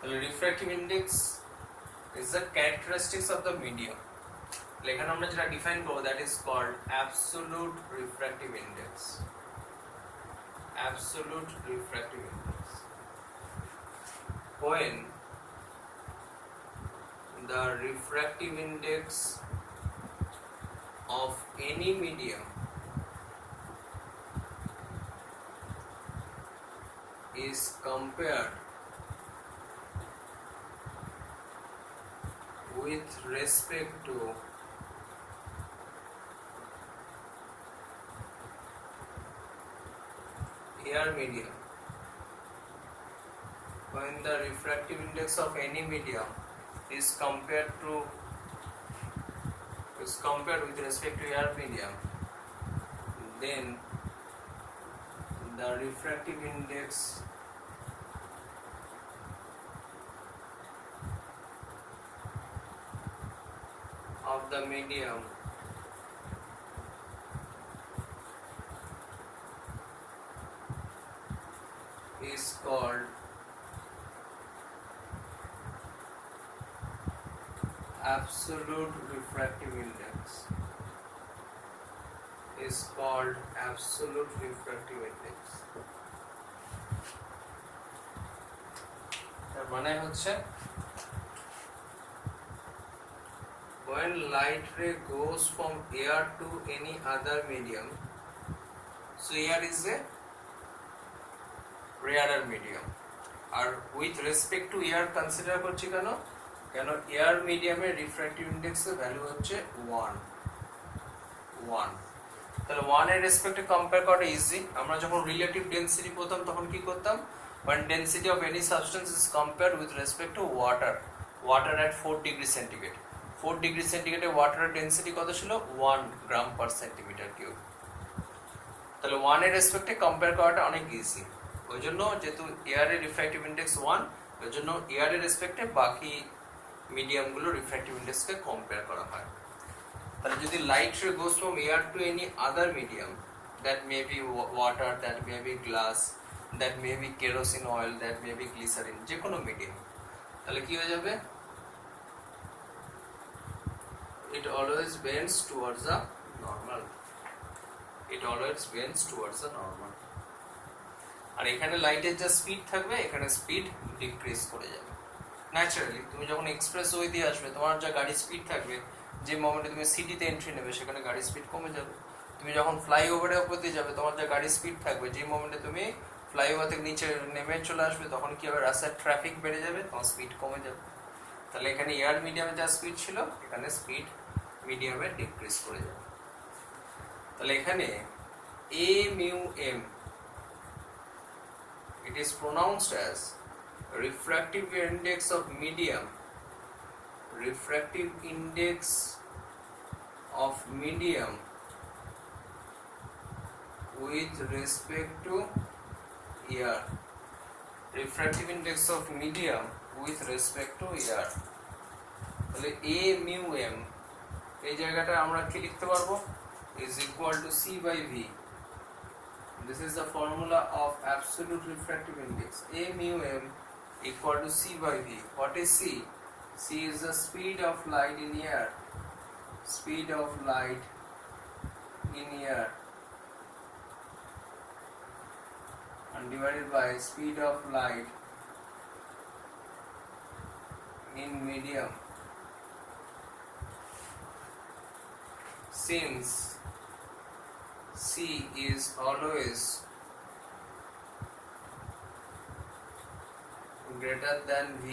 তাহলে refractive index is the characteristics of the medium. এখানে আমরা যেটা ডিফাইন করব, that is called absolute refractive index. Absolute refractive index, when the refractive index of any medium is compared with respect to air medium, when the refractive index of any medium is compared with respect to air medium, then the refractive index of the medium is called absolute refractive index, is called absolute refractive index। তার মানে হচ্ছে when light ray goes from air to any other medium, so air is a rarer medium, R with respect to air consider করছি কেন air মিডিয়ামের refractive ইন্ডেক্সের value হচ্ছে 1। তাহলে 1 এর রেসপেক্টে compare করা ইজি। আমরা যখন রিলেটিভ ডেনসিটি পেতাম তখন কি করতাম, when density of any substance is compared with respect to water at 4 degree centigrade, 4 degree সেন্টিগ্রেডে ওয়াটারের density কত ছিল, 1 গ্রাম পার সেন্টিমিটার কিউব। তাহলে 1 এর রেসপেক্টে কম্পেয়ার করাটা অনেক ইজি। ওই জন্য যেহেতু এয়ারের রিফ্র্যাক্টিভ ইন্ডেক্স 1, ওই জন্য এয়ারের রেসপেক্টে বাকি মিডিয়ামগুলো রিফ্র্যাক্টিভ ইন্ডেক্সকে কম্পেয়ার করা হয়। তাহলে যদি light ray goes from air to any other medium, that may be water, that may be glass, that may be kerosene oil, that may be glycerine, যে কোনো মিডিয়াম, তাহলে কি হয়ে যাবে? It always bends towards the normal. It always bends towards the normal. আর এখানে লাইটের যা speed থাকবে, এখানে স্পিড ডিক্রিজ করে যাবে ন্যাচারালি। তুমি যখন এক্সপ্রেস ওয়ে দিয়ে আসবে, তোমার যা গাড়ির স্পিড থাকবে, যে মোমেন্টে তুমি সিটিতে এন্ট্রি নেবে, সেখানে গাড়ির স্পিড কমে যাবে। তুমি যখন ফ্লাইওভারের উপর দিয়ে যাবে, তোমার যা গাড়ির স্পিড থাকবে, যে মোমেন্টে তুমি ফ্লাইওভার থেকে নিচে নেমে চলে আসবে, তখন কি হবে? রাস্তার ট্রাফিক বেড়ে যাবে, তোমার স্পিড কমে যাবে। তাহলে এখানে এয়ার মিডিয়ামে যা স্পিড ছিল, এখানে স্পিড মিডিয়ামে ডিক্রিজ করে যাবে। তাহলে এখানে a mu m, it is pronounced as refractive index of medium, refractive index of medium with respect to air, refractive index of medium with respect to air। তাহলে a mu m এই জায়গাটা আমরা কি লিখতে পারবো? is equal to c by v. This is the formula of absolute refractive index. A mu m equal to c by v. What is c? C is the speed of light in air. Speed of light in air, and divided by speed of light in medium. Since c is always greater than v,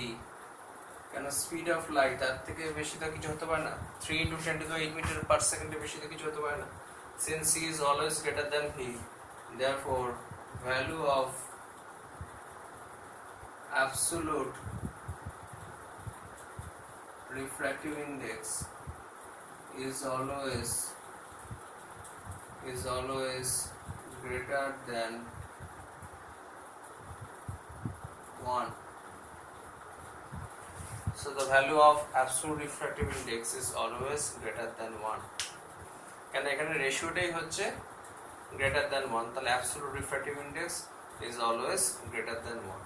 কেন speed of light তার থেকে বেশি তো কিছু হতে পারে না, 3 into 10 to the 8 meter per second এর বেশি তো কিছু হতে পারে না। Since c is always greater than v, therefore value of absolute refractive index is always greater than 1. So the value of absolute refractive index is always greater than 1. কেন এখানে রেশিওটাই হচ্ছে greater than 1, তাহলে absolute refractive index is always greater than 1.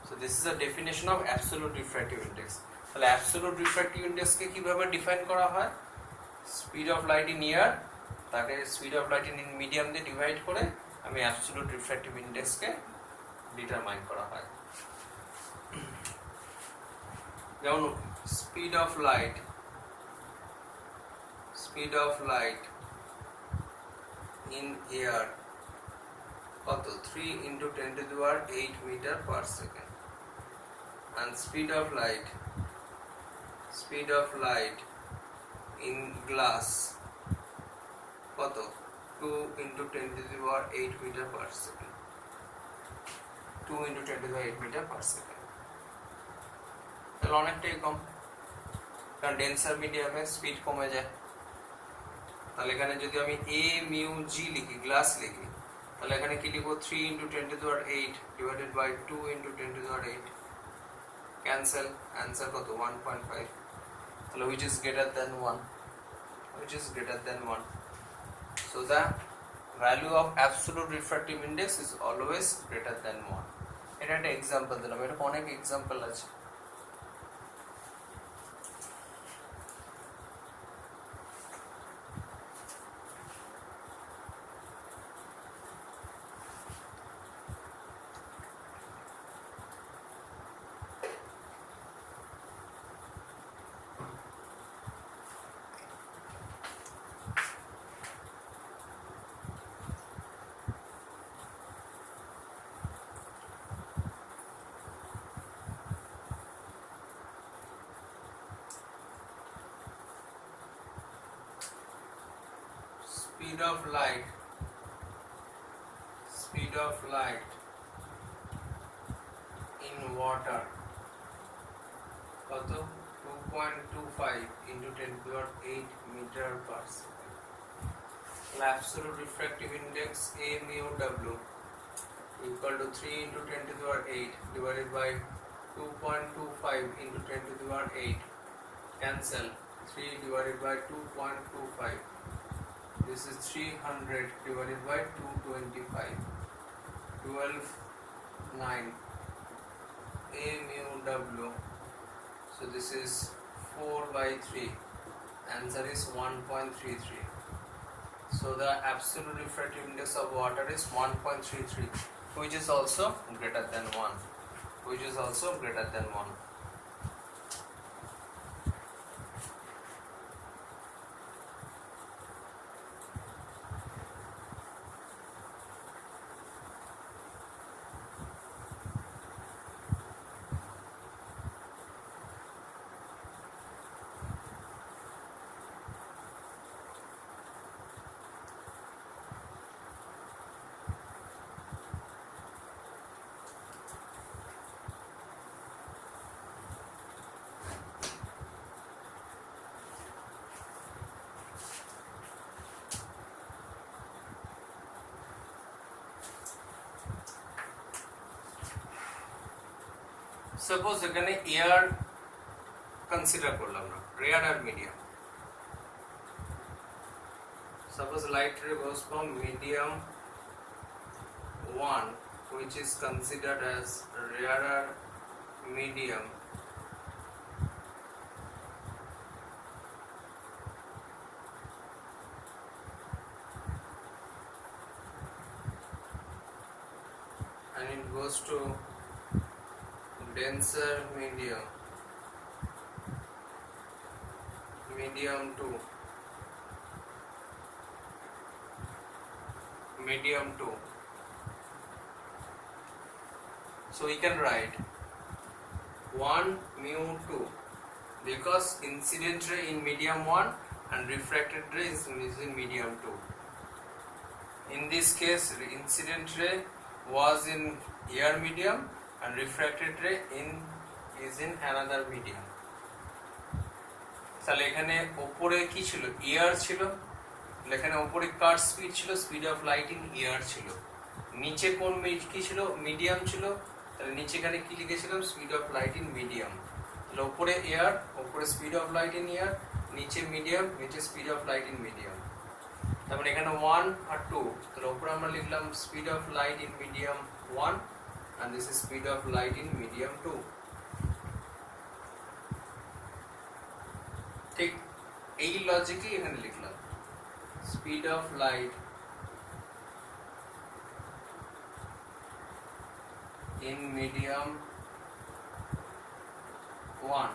So this is the definition of absolute refractive index. তাহলে absolute refractive index কে কিভাবে define করা হয়? Speed of light in air, তাকে speed of light in medium দিয়ে divide করে আমি absolute refractive ইন্ডেক্সকে determine করা হয়। যেমন speed of light in air কত? 3 into 10 to the power 8 meter per second, and speed of light in glass কত? 2 into 10 to the power 8 meter per second, 2 into 10 to the power 8 meter per second। তাহলে অনেকটাই কম, কারণ ডেন্সার মিডিয়ামে speed কমে যায়। তাহলে এখানে যদি আমি a mu g লিখি, গ্লাস লিখি, তাহলে এখানে কি লিখবো? 3 into 10 to the power 8 divided by 2 into 10 to the power 8, cancel, answer কত? 1.5। তাহলে which is greater than 1, so the value of absolute refractive index is always greater than 1. এটা একটা এক্সাম্পল দিলাম, এরকম অনেক এক্সাম্পল আছে। Speed of light in water কত? 2.25 into 10 to the power 8 meter per second। Absolute refractive index A mu W equal to 3 into 10 to the power 8 divided by 2.25 into 10 to the power 8, cancel. 3 divided by 2.25, this is 300 divided by 225, 12 9 a mu w, so this is 4 by 3, answer is 1.33. So the absolute refractive index of water is 1.33, which is also greater than 1, which is also greater than 1. Suppose এখানে air consider করলাম না, rare আর medium. Suppose light রে goes from medium 1 which is considered as rarer medium and it goes to denser medium 2, medium 2. So we can write 1 mu 2 because incident ray in medium 1 and refracted ray is in medium 2. In this case, incident ray was in air medium and refracted ray is in another medium. তাহলে এখানে উপরে কি ছিল, air ছিল, এখানে উপরে কার speed ছিল, speed of light in air ছিল। নিচে কোন কি ছিল, মিডিয়াম ছিল, তাহলে নিচে এখানে কি লিখেছিলাম, speed of light in medium. তাহলে উপরে এয়ার, উপরে speed of light in air, নিচে মিডিয়াম, নিচে speed of light in medium. তারপরে এখানে 1 আর 2, তাহলে উপরে আমরা লিখলাম speed of light in medium 1 and this is speed of light in medium 2. ঠিক এই লজিকই এখানে লিখলাম, speed of light in medium 1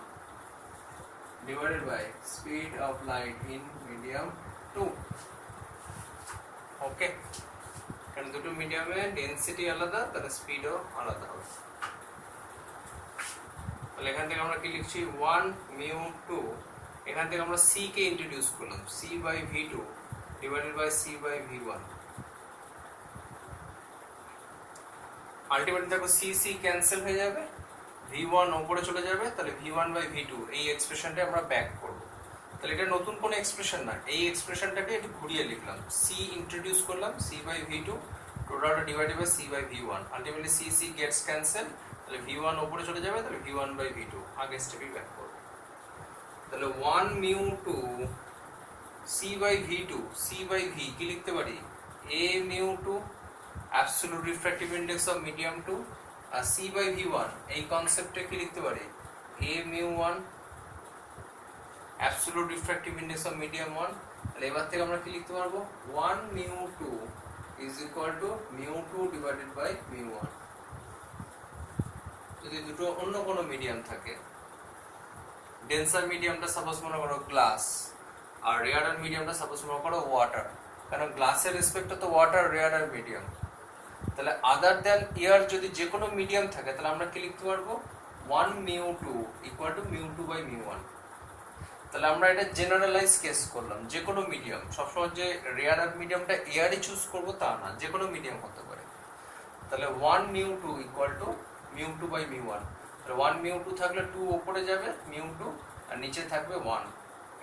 divided by speed of light in medium 2. ওকে, কারণ দুটো মিডিয়ামে ডেনসিটি আলাদা, তাহলে স্পিডও আলাদা হবে। তাহলে এখান থেকে আমরা কি লিখছি, 1 মিউ 2, এখান থেকে আমরা সি কে ইন্ট্রোডিউস করলাম, C by V 2 divided by C by V 1। Ultimately দেখো সি সি ক্যান্সেল হয়ে যাবে, ভি 1 উপরে চলে যাবে, তাহলে ভি 1 বাই ভি 2 এই এক্সপ্রেশনটা আমরা ব্যাক করব। তাহলে এটা নতুন কোনো এক্সপ্রেশন না, এই এক্সপ্রেশনটাকে একটু ঘুরিয়ে লিখলাম, সি ইন্ট্রোডিউস করলাম, সি বাই ভি 2 টোটালটা divided by C by V 1। Ultimately c c gets cancel, তাহলে ভি 1 উপরে চলে যাবে, তাহলে ভি 1 বাই ভি 2 আগের স্টেপই ব্যাক করব। তাহলে 1 mu 2 c by V 2, c by v কি লিখতে পারি, a mu 2 absolute refractive index of medium 2, আর সি বাই ভি 1 এই কনসেপ্টে কি লিখতে পারি, a mu 1 absolute refractive index of medium 1। তাহলে এবার থেকে আমরা কি লিখতে পারবো, 1 mu 2 is equal to mu 2 divided by mu 1। যদি দুটো অন্য কোনো মিডিয়াম থাকে, ডেন্সার মিডিয়ামটা সাপোজ মনে করো গ্লাস, আর রেয়ার মিডিয়ামটা সাপোজ মনে করো ওয়াটার, কারণ গ্লাসের রেসপেক্টে তো ওয়াটার রেয়ার মিডিয়াম। তাহলে আদার দ্যান এয়ার যদি যে কোনো মিডিয়াম থাকে, তাহলে আমরা কি লিখতে পারবো, 1 mu 2 equal to mu 2 by mu 1। তাহলে আমরা এটা জেনারেলাইজ কেস করলাম, যে কোনো মিডিয়াম, সবসময় যে রেয়ার মিডিয়ামটা এয়ারই চুজ করবো তা না, যে কোনো মিডিয়াম হতে পারে। তাহলে 1 mu 2 equal to mu 2 by mu 1। তাহলে 1 মিউ 2 থাকলে 2 উপরে যাবে মিউ 2, আর নিচে থাকবে 1,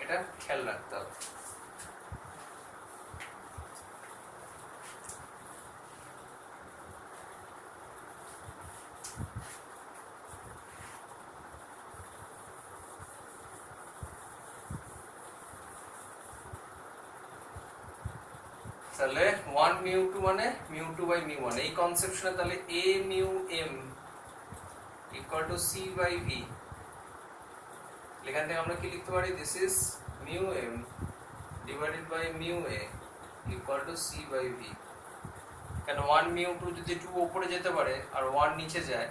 এটা খেয়াল রাখতে হবে। তাহলে 1 মিউ টু মানে mu two by mu one, এই কনসেপশনে তাহলে a mu m equal to c by v। এখান থেকে আমরা কি লিখতে পারি, this is mu m divided by mu a equal to c by v। কেন 1 মিউ টু যদি 2 উপরে যেতে পারে আর 1 নিচে যায়,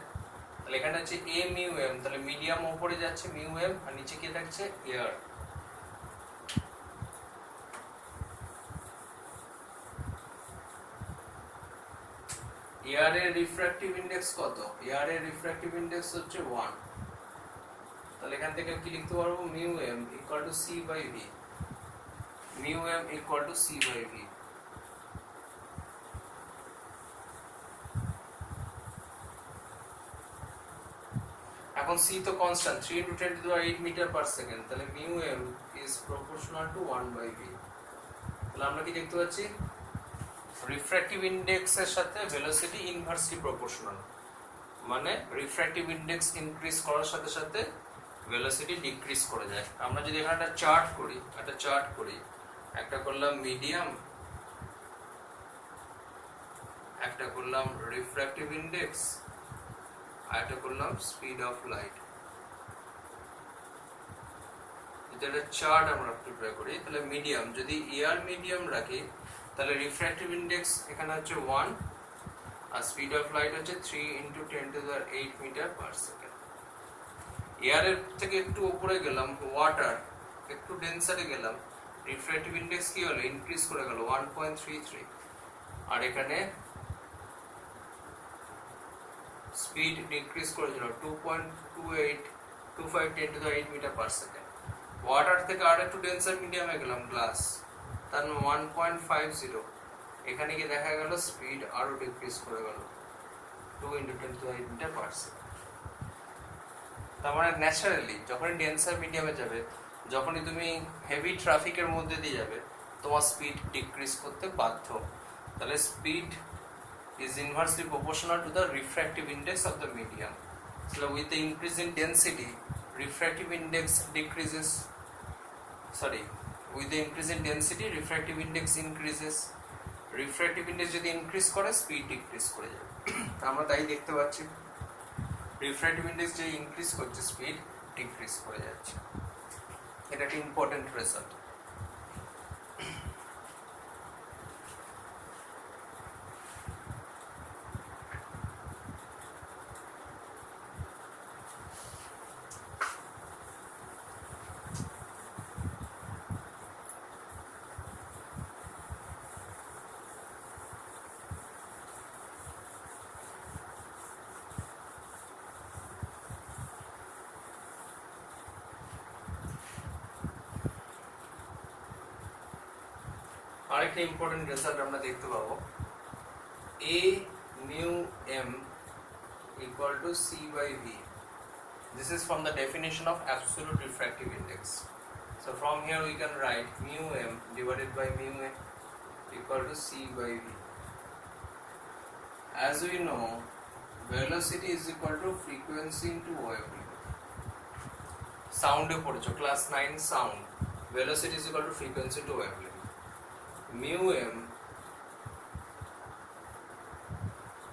তাহলে এখানে হচ্ছে a মিউ m, তাহলে মিডিয়াম উপরে যাচ্ছে মিউ m আর নিচে কি থাকছে এয়ার। এয়ারের রিফ্র্যাক্টিভ ইনডেক্স কত? এয়ারের রিফ্র্যাক্টিভ ইনডেক্স হচ্ছে 1। তাহলে এখান থেকে কি লিখতে পারবো, mu m equal to c by v। Mu m equal to c by v। এখন c তো constant, 3 into 10 to the 8 metre per second, তাহলে mu m is proportional to 1 by v। তাহলে আমরা কি দেখতে পাচ্ছি, রিফ্র্যাক্টিভ ইনডেক্সের সাথে ভেলোসিটি ইনভার্সলি প্রপোর্শনাল, মানে রিফ্র্যাক্টিভ ইনডেক্স ইনক্রিজ করার সাথে সাথে ভেলোসিটি ডিক্রিজ করে যায়। আমরা যদি এখানে একটা চার্ট করি, একটা করলাম মিডিয়াম, একটা করলাম রিফ্র্যাক্টিভ ইনডেক্স, আর একটা করলাম স্পিড অফ লাইট। যদি একটা চার্ট আমরা প্রিপেয়ার করি, তাহলে মিডিয়াম যদি এয়ার মিডিয়াম রাখি, তাহলে রিফ্র্যাক্টিভ ইনডেক্স এখানে হচ্ছে 1 আর স্পিড অফ লাইট হচ্ছে 3 into 10 to the 8 metre per second. এয়ারের থেকে একটু উপরে গেলাম, ওয়াটার একটু ডেন্সারে গেলাম, রিফ্র্যাক্টিভ ইনডেক্স কি হলো, ইনক্রিজ করে গেল 1.33, আর এখানে স্পিড ডিক্রিজ করেছিল 2.25 10 to the 8 metre per second. Water থেকে আর একটু ডেন্সার মিডিয়ামে গেলাম, গ্লাস, তার 1.50, এখানে কি দেখা গেল স্পিড আরো ডিক্রিজ করে গেল 2 into 10 to the 8 metre per second. তার মানে ন্যাচারালি যখনই ডেন্সার মিডিয়ামে যাবে, যখনই তুমি হেভি ট্রাফিকের মধ্যে দিয়ে যাবে, তোমার স্পিড ডিক্রিজ করতে বাধ্য। তাহলে speed is inversely proportional to the refractive index of the medium. So with the increase in density, refractive index decreases. With the increase in density, refractive index increases. Refractive index যদি increase করে, speed decrease করে যাবে। আমরা তাই দেখতে পাচ্ছি, refractive index যে increase করছে, speed decrease করে যাচ্ছে। এটা একটা ইম্পর্টেন্ট রেজাল্ট। আরেকটা ইম্পর্টেন্ট রেজাল্ট আমরা দেখতে পাবো, a mu m equal to c by v. This is from the definition of absolute refractive index. So from here we can write mu m divided by mu a equal to c by v. As we know, velocity is equal to frequency into wavelength. Sound e পড়েছো, class 9 sound. Velocity is equal to frequency into wavelength. Mu m,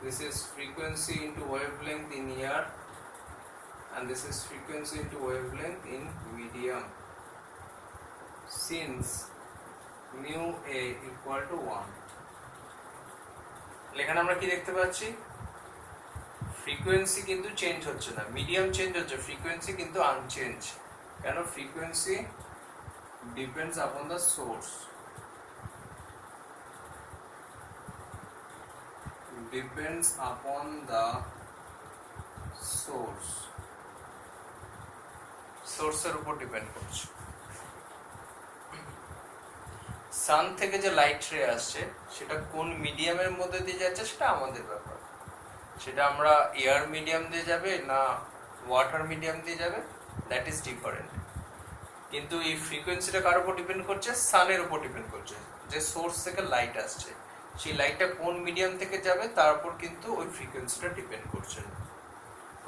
this is frequency into wavelength in air, and this is frequency into wavelength in medium. Since mu a equal to 1, এখানে আমরা কি দেখতে পাচ্ছি, frequency কিন্তু change হচ্ছে না, medium change হচ্ছে, frequency কিন্তু আনচেঞ্জ। কেন? Frequency depends upon the source, depends upon the source, সোর্সের উপর ডিপেন্ড করছে। সান থেকে যে লাইট রে আসছে, সেটা কোন মিডিয়ামের মধ্যে দিয়ে যাচ্ছে সেটা আমাদের ব্যাপার, সেটা আমরা এয়ার মিডিয়াম দিয়ে যাবে না ওয়াটার মিডিয়াম দিয়ে যাবে, দ্যাট ইজ ডিফারেন্ট। কিন্তু এই ফ্রিকোয়েন্সিটা কার উপর ডিপেন্ড করছে? সানের উপর ডিপেন্ড করছে। যে সোর্স থেকে লাইট আসছে, সেই লাইটটা কোন মিডিয়াম থেকে যাবে তার উপর কিন্তু ওই ফ্রিকোয়েন্সিটা ডিপেন্ড করছে।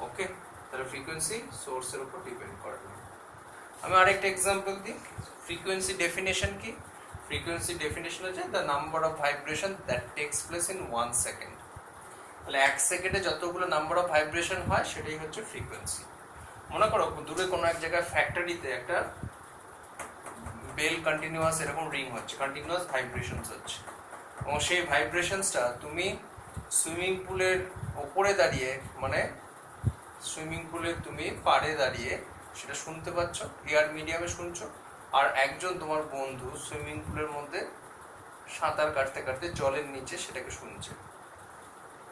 ওকে, তাহলে ফ্রিকোয়েন্সি সোর্সের উপর ডিপেন্ড করে না। আমি আরেকটা এক্সাম্পল দিই। ফ্রিকোয়েন্সি ডেফিনেশন কি? ফ্রিকোয়েন্সি ডেফিনেশন হচ্ছে the number of vibration that takes place in 1 second. তাহলে 1 সেকেন্ডে যতগুলো নাম্বার অফ ভাইব্রেশন হয় সেটাই হচ্ছে ফ্রিকোয়েন্সি। মনে করো দূরে কোনো এক জায়গায় ফ্যাক্টরিতে একটা বেল কন্টিনিউয়াস এরকম রিং হচ্ছে, কন্টিনিউয়াস ভাইব্রেশনস হচ্ছে, এবং সেই ভাইব্রেশনসটা তুমি সুইমিং পুলের ওপরে দাঁড়িয়ে, মানে সুইমিং পুলের তুমি পাড়ে দাঁড়িয়ে সেটা শুনতে পাচ্ছ, এয়ার মিডিয়ামে শুনছো, আর একজন তোমার বন্ধু সুইমিং পুলের মধ্যে সাঁতার কাটতে কাটতে জলের নিচে সেটাকে শুনছে।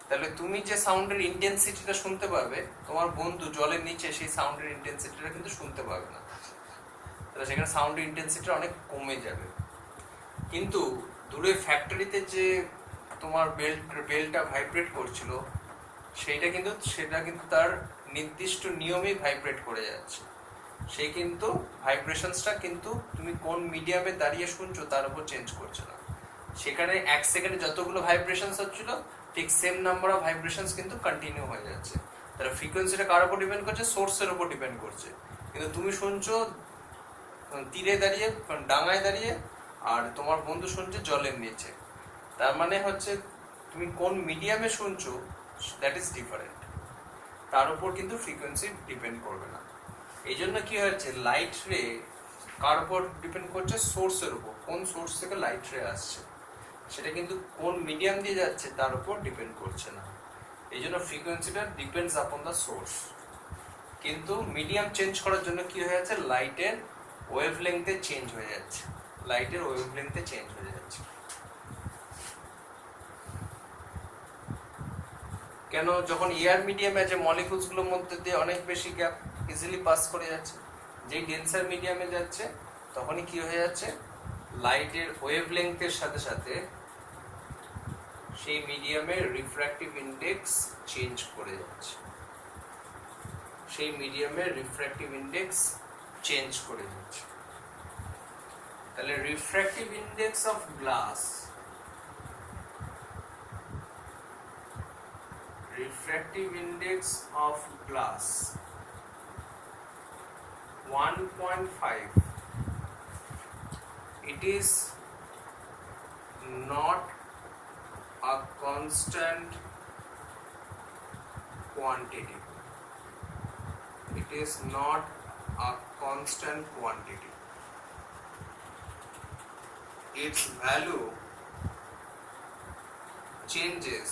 তাহলে তুমি যে সাউন্ডের ইন্টেন্সিটিটা শুনতে পাবে, তোমার বন্ধু জলের নিচে সেই সাউন্ডের ইন্টেন্সিটিটা কিন্তু শুনতে পাবে না। তাহলে সেখানে সাউন্ডের ইন্টেন্সিটি অনেক কমে যাবে। কিন্তু দূরে ফ্যাক্টরিতে যে তোমার বেলটা ভাইব্রেট করছিল সেটা কিন্তু তার নির্দিষ্ট নিয়মেই ভাইব্রেট করে যাচ্ছে। সেই কিন্তু ভাইব্রেশনসটা কিন্তু তুমি কোন মিডিয়ামে দাঁড়িয়ে শুনছো তার উপর চেঞ্জ করছে না। সেখানে 1 সেকেন্ডে যতগুলো ভাইব্রেশনস হচ্ছিল ঠিক সেম নাম্বার অফ ভাইব্রেশনস কিন্তু কন্টিনিউ হয়ে যাচ্ছে। তাহলে ফ্রিকোয়েন্সিটা কার উপর ডিপেন্ড করছে? সোর্সের উপর ডিপেন্ড করছে। কিন্তু তুমি শুনছো তীরে দাঁড়িয়ে, ডাঙায় দাঁড়িয়ে, আর তোমার বন্ধু শুনছে জলের নিচে। তার মানে হচ্ছে তুমি কোন মিডিয়ামে শুনছো দ্যাট ইজ ডিফারেন্ট, তার উপর কিন্তু ফ্রিকোয়েন্সি ডিপেন্ড করবে না। এই জন্য কি হচ্ছে, লাইট রে কার উপর ডিপেন্ড করছে? সোর্সের উপর। কোন সোর্স থেকে লাইট রে আসছে সেটা কিন্তু কোন মিডিয়াম দিয়ে যাচ্ছে তার উপর ডিপেন্ড করছে না। এই জন্য ফ্রিকোয়েন্সিটা ডিপেন্ডস আপন দ্য সোর্স। কিন্তু মিডিয়াম চেঞ্জ করার জন্য কি হয়ে যাচ্ছে, লাইটের ওয়েভলেংথে চেঞ্জ হয়ে যাচ্ছে, লাইটের ওয়েভলেংথে চেঞ্জ হয়ে যাচ্ছে। কেন? যখন এয়ার মিডিয়ামে যে মলিকুলস গুলোর মধ্যে দিয়ে অনেক বেশি গ্যাপ ইজিলি পাস করে যাচ্ছে, যেই ডেন্সার মিডিয়ামে যাচ্ছে তখনই কি হয়ে যাচ্ছে, লাইটের ওয়েভলেংথের সাথে সাথে সেই মিডিয়ামের রিফ্র্যাক্টিভ ইন্ডেক্স চেঞ্জ করে যাচ্ছে, সেই মিডিয়ামের রিফ্র্যাক্টিভ ইন্ডেক্স চেঞ্জ করে যাচ্ছে। তাহলে refractive index of glass, refractive index of glass 1.5. It is not a constant quantity. It is not a constant quantity. Its value changes.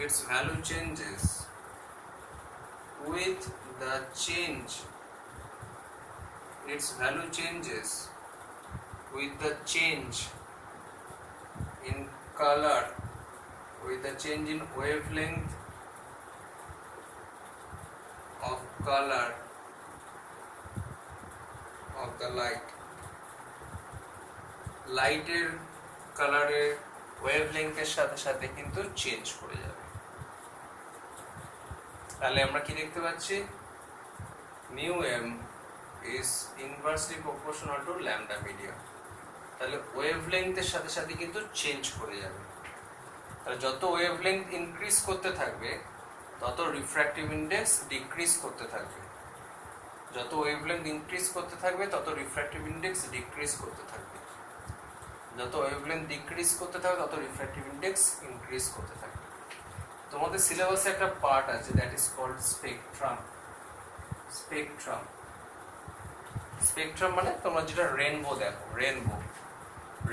Its value changes with the change. Its value changes with the change in color, with the change in wavelength of color of the light. লাইটের কালারের ওয়েভলেংথের সাথে সাথে কিন্তু change করে যাবে। তাহলে আমরা কি দেখতে পাচ্ছি, mu m is inversely proportional to lambda medium. তাহলে ওয়েভলেংথের সাথে সাথে কিন্তু চেঞ্জ করে যাবে। তাহলে যত ওয়েভলেংথ ইনক্রিজ করতে থাকবে তত রিফ্র্যাক্টিভ ইন্ডেক্স ডিক্রিজ করতে থাকবে, যত ওয়েভলেংথ ইনক্রিজ করতে থাকবে তত রিফ্র্যাক্টিভ ইন্ডেক্স ডিক্রিজ করতে থাকবে, যত ওয়েভলেংথ ডিক্রিজ করতে থাকবে তত রিফ্র্যাক্টিভ ইন্ডেক্স ইনক্রিজ করতে থাকবে। তোমাদের সিলেবাসে একটা পার্ট আছে that is called spectrum. Spectrum, spectrum মানে তোমরা যেটা রেনবো দেখো, রেনবো,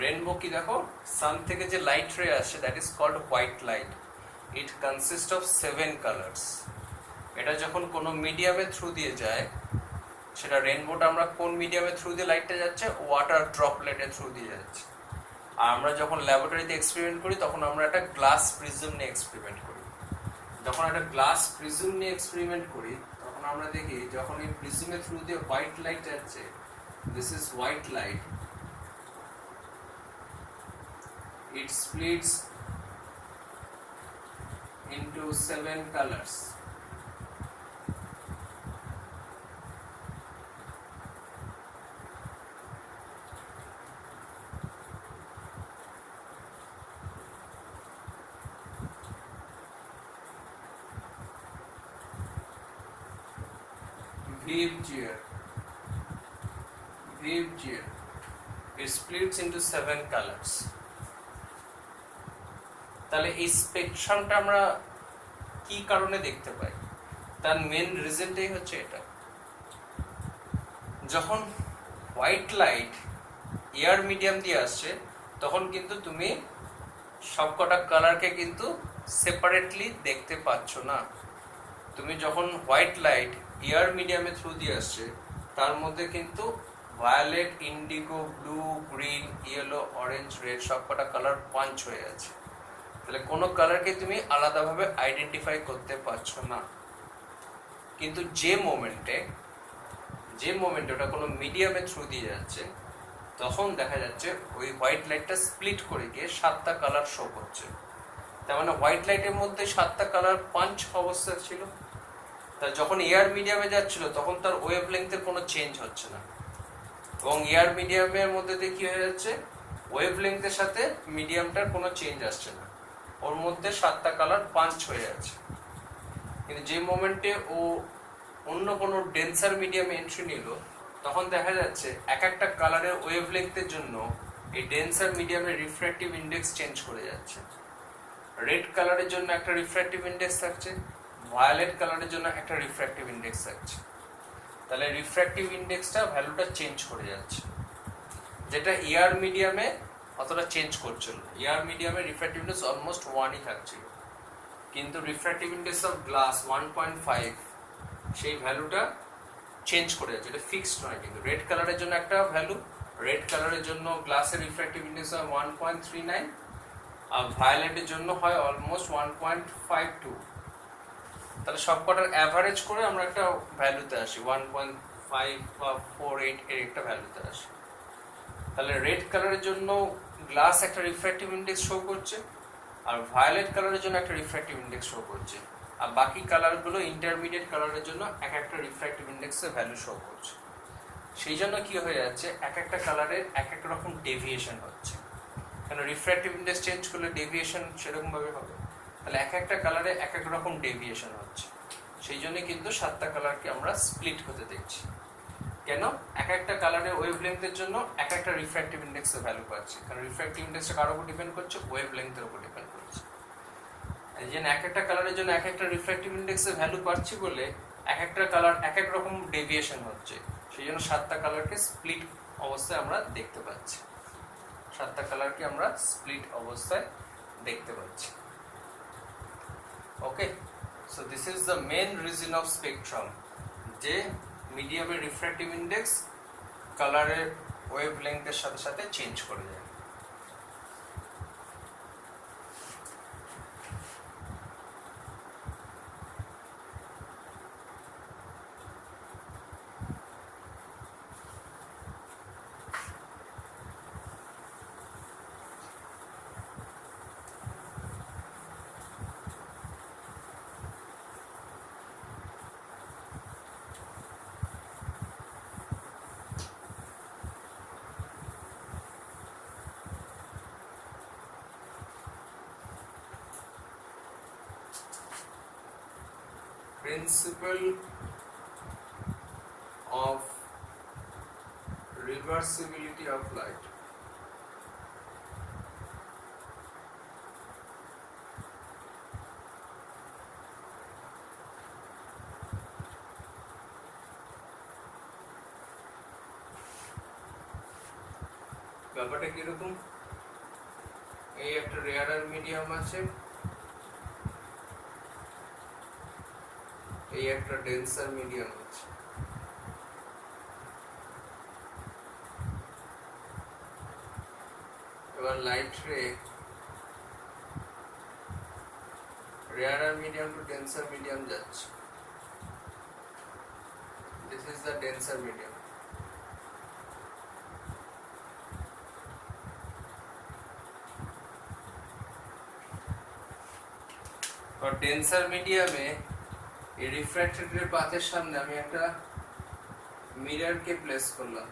রেনবো কি দেখো, সান থেকে যে লাইট রে আসে that is called white light. It consist of 7 colours. এটা যখন কোনো মিডিয়ামের থ্রু দিয়ে যায়, সেটা রেনবোটা আমরা কোন মিডিয়ামের থ্রু দিয়ে লাইটটা যাচ্ছে, ওয়াটার ড্রপলেটের থ্রু দিয়ে যাচ্ছে। আর আমরা যখন ল্যাবরেটরিতে এক্সপেরিমেন্ট করি তখন আমরা একটা গ্লাস প্রিজম নিয়ে এক্সপেরিমেন্ট করি। যখন একটা গ্লাস প্রিজম নিয়ে এক্সপেরিমেন্ট করি তখন আমরা দেখি যখন এই প্রিজমের থ্রু দিয়ে হোয়াইট লাইট যাচ্ছে, this is white light, it splits into 7 colors. Wave cheer, wave cheer, it splits into 7 colors. তাহলে এই স্পেকট্রামটা আমরা কি কারণে দেখতে পাই? তার মেন রিজনটাই হচ্ছে এটা, যখন হোয়াইট লাইট এয়ার মিডিয়াম দিয়ে আসছে তখন কিন্তু তুমি সবকটা কালারকে কিন্তু সেপারেটলি দেখতে পাচ্ছ না। তুমি যখন হোয়াইট লাইট এয়ার মিডিয়ামে থ্রু দিয়ে আসছে তার মধ্যে কিন্তু violet, indigo, blue, green, yellow, orange, red সবকটা কালার পাঞ্চ হয়ে আছে। তাহলে কোনো কালারকে তুমি আলাদাভাবে আইডেন্টিফাই করতে পারছো না। কিন্তু যে মোমেন্টে ওটা কোনো মিডিয়ামে থ্রু দিয়ে যাচ্ছে তখন দেখা যাচ্ছে ওই হোয়াইট লাইটটা স্প্লিট করে গিয়ে 7টা কালার শো করছে। তার মানে হোয়াইট লাইটের মধ্যে 7টা কালার পাঞ্চ অবস্থা ছিল। তা যখন এয়ার মিডিয়ামে যাচ্ছিল তখন তার ওয়েভ লেন্থের কোনো চেঞ্জ হচ্ছে না, এবং এয়ার মিডিয়ামের মধ্যে দিয়ে কি হয়ে যাচ্ছে, ওয়েভ লেন্থের সাথে মিডিয়ামটার কোনো চেঞ্জ আসছে না, ওর মধ্যে 7টা কালার পাঞ্চ হয়ে যাচ্ছে। কিন্তু যে মোমেন্টে ও অন্য কোনো ডেন্সার মিডিয়ামে এন্ট্রি নিল তখন দেখা যাচ্ছে এক একটা কালারের ওয়েভ লেন্থের জন্য এই ডেন্সার মিডিয়ামের রিফ্র্যাক্টিভ ইন্ডেক্স চেঞ্জ করে যাচ্ছে। রেড কালারের জন্য একটা রিফ্র্যাক্টিভ ইন্ডেক্স থাকছে, ভায়োলেট কালারের জন্য একটা রিফ্র্যাক্টিভ ইন্ডেক্স থাকছে। তাহলে রিফ্র্যাক্টিভ ইন্ডেক্সটা ভ্যালুটা চেঞ্জ করে যাচ্ছে, যেটা এয়ার মিডিয়ামে অতটা চেঞ্জ করছিল। এয়ার মিডিয়ামে রিফ্র্যাক্টিভ ইন্ডেক্স অলমোস্ট 1ই থাকছিল, কিন্তু রিফ্র্যাক্টিভ ইন্ডেক্স অফ গ্লাস 1.5 সেই ভ্যালুটা চেঞ্জ করে যাচ্ছে, এটা ফিক্সড নয়। কিন্তু রেড কালারের জন্য একটা ভ্যালু, রেড কালারের জন্য গ্লাসের রিফ্র্যাক্টিভ ইন্ডেক্স হয় 1.39, আর ভায়োলেটের জন্য হয় অলমোস্ট 1.52। তাহলে সবকটার অ্যাভারেজ করে আমরা একটা ভ্যালুতে আসি, 1.548 এর একটা ভ্যালুতে আসি। তাহলে রেড কালারের জন্য গ্লাস একটা রিফ্র্যাক্টিভ ইন্ডেক্স শো করছে, আর ভায়োলেট কালারের জন্য একটা রিফ্র্যাক্টিভ ইন্ডেক্স শো করছে, আর বাকি কালারগুলো ইন্টারমিডিয়েট কালারের জন্য এক একটা রিফ্র্যাক্টিভ ইন্ডেক্সের ভ্যালু শো করছে। সেই জন্য কি হয়ে যাচ্ছে, এক একটা কালারের এক এক রকম ডেভিয়েশন হচ্ছে, কেন রিফ্র্যাক্টিভ ইন্ডেক্স চেঞ্জ করলে ডেভিয়েশন সেরকমভাবে হবে। তাহলে এক একটা কালারে এক এক রকম ডেভিয়েশন হচ্ছে, সেই জন্য কিন্তু 7টা কালারকে আমরা স্প্লিট হতে দেখছি। কেন? এক একটা কালারের ওয়েভ লেন্থের জন্য এক একটা রিফ্র্যাক্টিভ ইন্ডেক্সের ভ্যালু পাচ্ছি, কারণ রিফ্র্যাক্টিভ ইন্ডেক্সটা কার উপর ডিপেন্ড করছে, ওয়েভ লেন্থের উপর ডিপেন্ড করছে। এই জন্য এক একটা কালারের জন্য এক একটা রিফ্র্যাক্টিভ ইন্ডেক্সের ভ্যালু পাচ্ছি বলে এক একটা কালার এক এক রকম ডেভিয়েশন হচ্ছে, সেই জন্য 7টা কালারকে স্প্লিট অবস্থায় আমরা দেখতে পাচ্ছি। 7টা কালারকে আমরা স্প্লিট অবস্থায় দেখতে পাচ্ছি। Okay, so this is the main reason of spectrum, যে মিডিয়ামের রিফ্র্যাক্টিভ ইন্ডেক্স কালারের ওয়েভ লেন্থের সাথে সাথে চেঞ্জ করে যায়। Principle of reversibility of light. ব্যাপারটা কিরকম, এই একটা রেয়ারার মিডিয়াম আছে, এই একটা ডেন্সার মিডিয়াম আছে। এবার লাইট রে রেয়ারার মিডিয়াম টু ডেন্সার মিডিয়াম যাচ্ছে, দিস ইজ দ্য ডেন্সার মিডিয়াম। और डेंसर মিডিয়ামে এই রিফ্র্যাক্টেডের পাথের সামনে আমি একটা মিররকে প্লেস করলাম,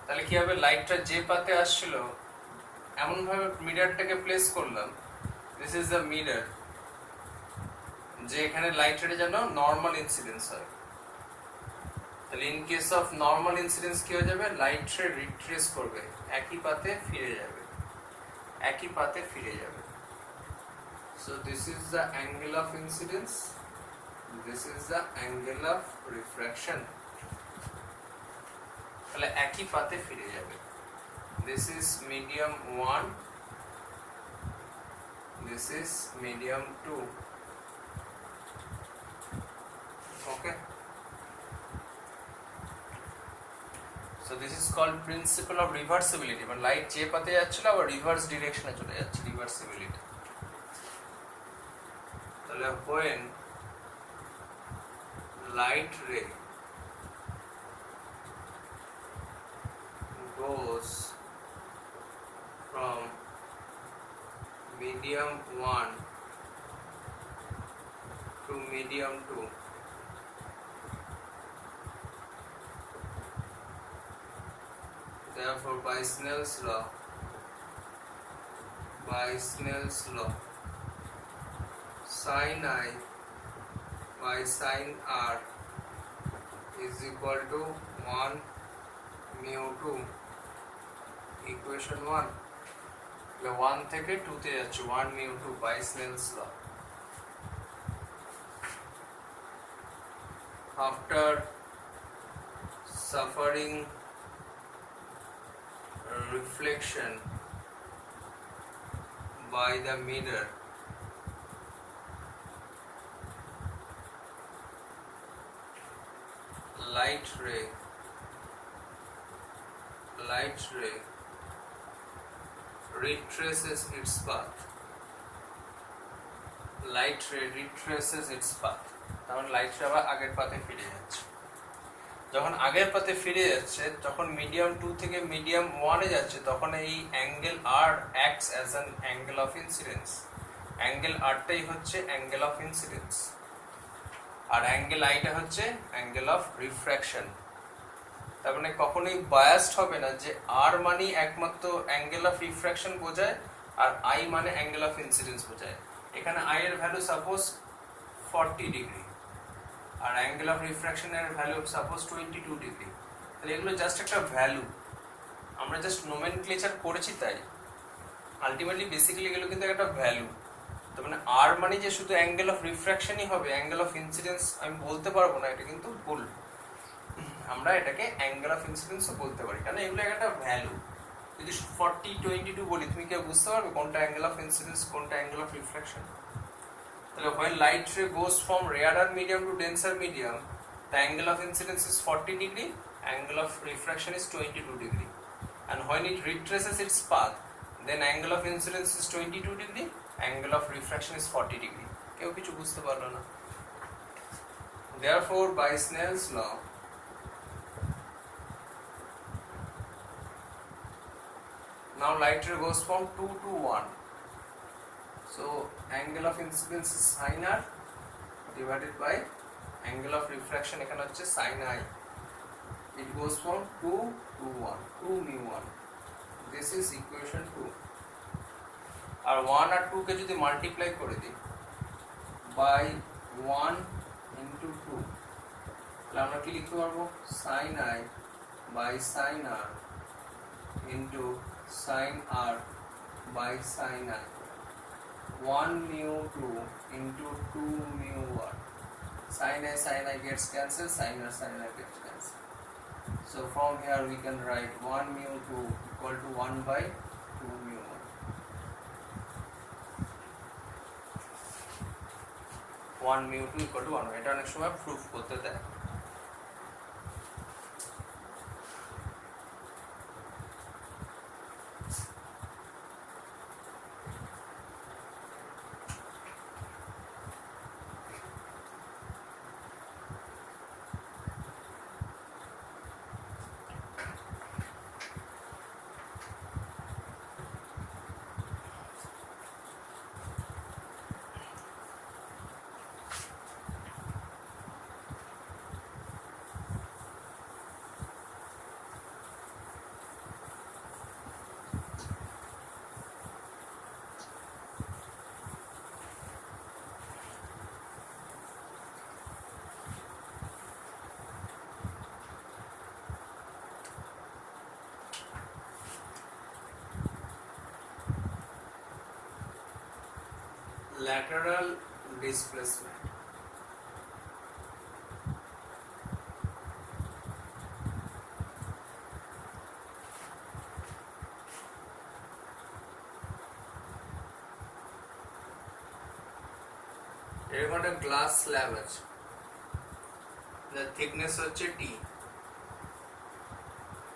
তাহলে কি হবে, লাইটটা যে পাথে আসছিল এমন ভাবে মিররটাকে প্লেস করলাম, দিস ইজ দ্য মিরর, যে এখানে লাইটের যেন নর্মাল ইনসিডেন্স হয়। তাহলে in case of normal incidence কি হয়ে যাবে, লাইট রে রিট্রেস করবে, একই পাথে ফিরে যাবে, একই পাথে ফিরে যাবে। So this is the angle of incidence, this is the angle of refraction. তাহলে একই পাথে ফিরে যাবে। This is medium 1, this is medium 2. Okay, so this is called principle of reversibility, মানে লাইট যে পথে যাচ্ছিল আবার রিভার্স ডিরেকশনে চলে যাচ্ছে, রিভার্সিবিলিটি। তাহলে when light ray goes from medium 1 to medium 2, therefore by Snell's law, sin I by sin R is equal to 1 mu 2, equation 1. 1 থেকে 2 তে যাচ্ছে, 1 mu 2 by Snell's law. After suffering reflection by the mirror, light ray retraces its path. Light ray retraces its path. তখন light রে আবার আগের পাথে ফিরে যাচ্ছে। যখন আগের পাথে ফিরে যাচ্ছে তখন মিডিয়াম 2 থেকে মিডিয়াম 1 এ যাচ্ছে, তখন এই angle R acts as an angle of incidence. Angle R টাই হচ্ছে অ্যাঙ্গেল অফ ইনসিডেন্স, আর অ্যাঙ্গেল I টা হচ্ছে অ্যাঙ্গেল অফ রিফ্র্যাকশন। তার মানে কখনোই বায়াসড হবে না যে R মানে একমাত্র অ্যাঙ্গেল অফ রিফ্র্যাকশন বোঝায় আর I মানে অ্যাঙ্গেল অফ ইনসিডেন্স বোঝায়। এখানে I এর ভ্যালু সাপোজ 40 ডিগ্রি আর অ্যাঙ্গেল অফ রিফ্র্যাকশনের ভ্যালু সাপোজ 22 ডিগ্রি। তাহলে এগুলো জাস্ট একটা ভ্যালু, আমরা জাস্ট নোমেনক্লেচার করেছি তাই। আলটিমেটলি বেসিক্যালি এগুলো কিন্তু একটা ভ্যালু। তার মানে R মানে যে শুধু অ্যাঙ্গেল অফ রিফ্র্যাকশনই হবে, অ্যাঙ্গেল অফ ইনসিডেন্স আমি বলতে পারবো না, এটা কিন্তু ভুল। আমরা এটাকে অ্যাঙ্গেল অফ ইনসিডেন্সও বলতে পারি, কারণ এগুলো একটা ভ্যালু। যদি 40 22 বলি তুমি কি বুঝতে পারবে কোনটা অ্যাঙ্গেল অফ ইনসিডেন্স কোনটা অ্যাঙ্গেল অফ রিফ্র্যাকশন? তাহলে when light ray goes from rarer medium to denser medium, the angle of incidence is 40 degree, angle of refraction is 22 degree, and when it retraces its path, then angle of incidence is 22 degree, angle of refraction is 40 degree. কেউ কিছু বুঝতে পারলো না। Therefore by Snell's law, now light ray goes from 2 to 1. So angle of incidence is sin R divided by angle of refraction এখানে হচ্ছে sin I. It goes from 2 to 1, 2 mu 1. This is equation 2. আর 1 আর 2 কে যদি multiply করে দিই by 1 into 2, তাহলে আমরা কি লিখতে পারবো? sin I by sin R into sin R by sin I. 1 mu 2 into 2 mu 1. Sin I gets cancelled, sin I gets cancelled. So from here we can write 1 mu 2 equal to 1 by 2 mu 1. 1 mu 2 equal to 1. এটা অনেক সময় proof করতে দেয়। lateral displacement. এরকম একটা glass slab আছে, যার thickness হচ্ছে T,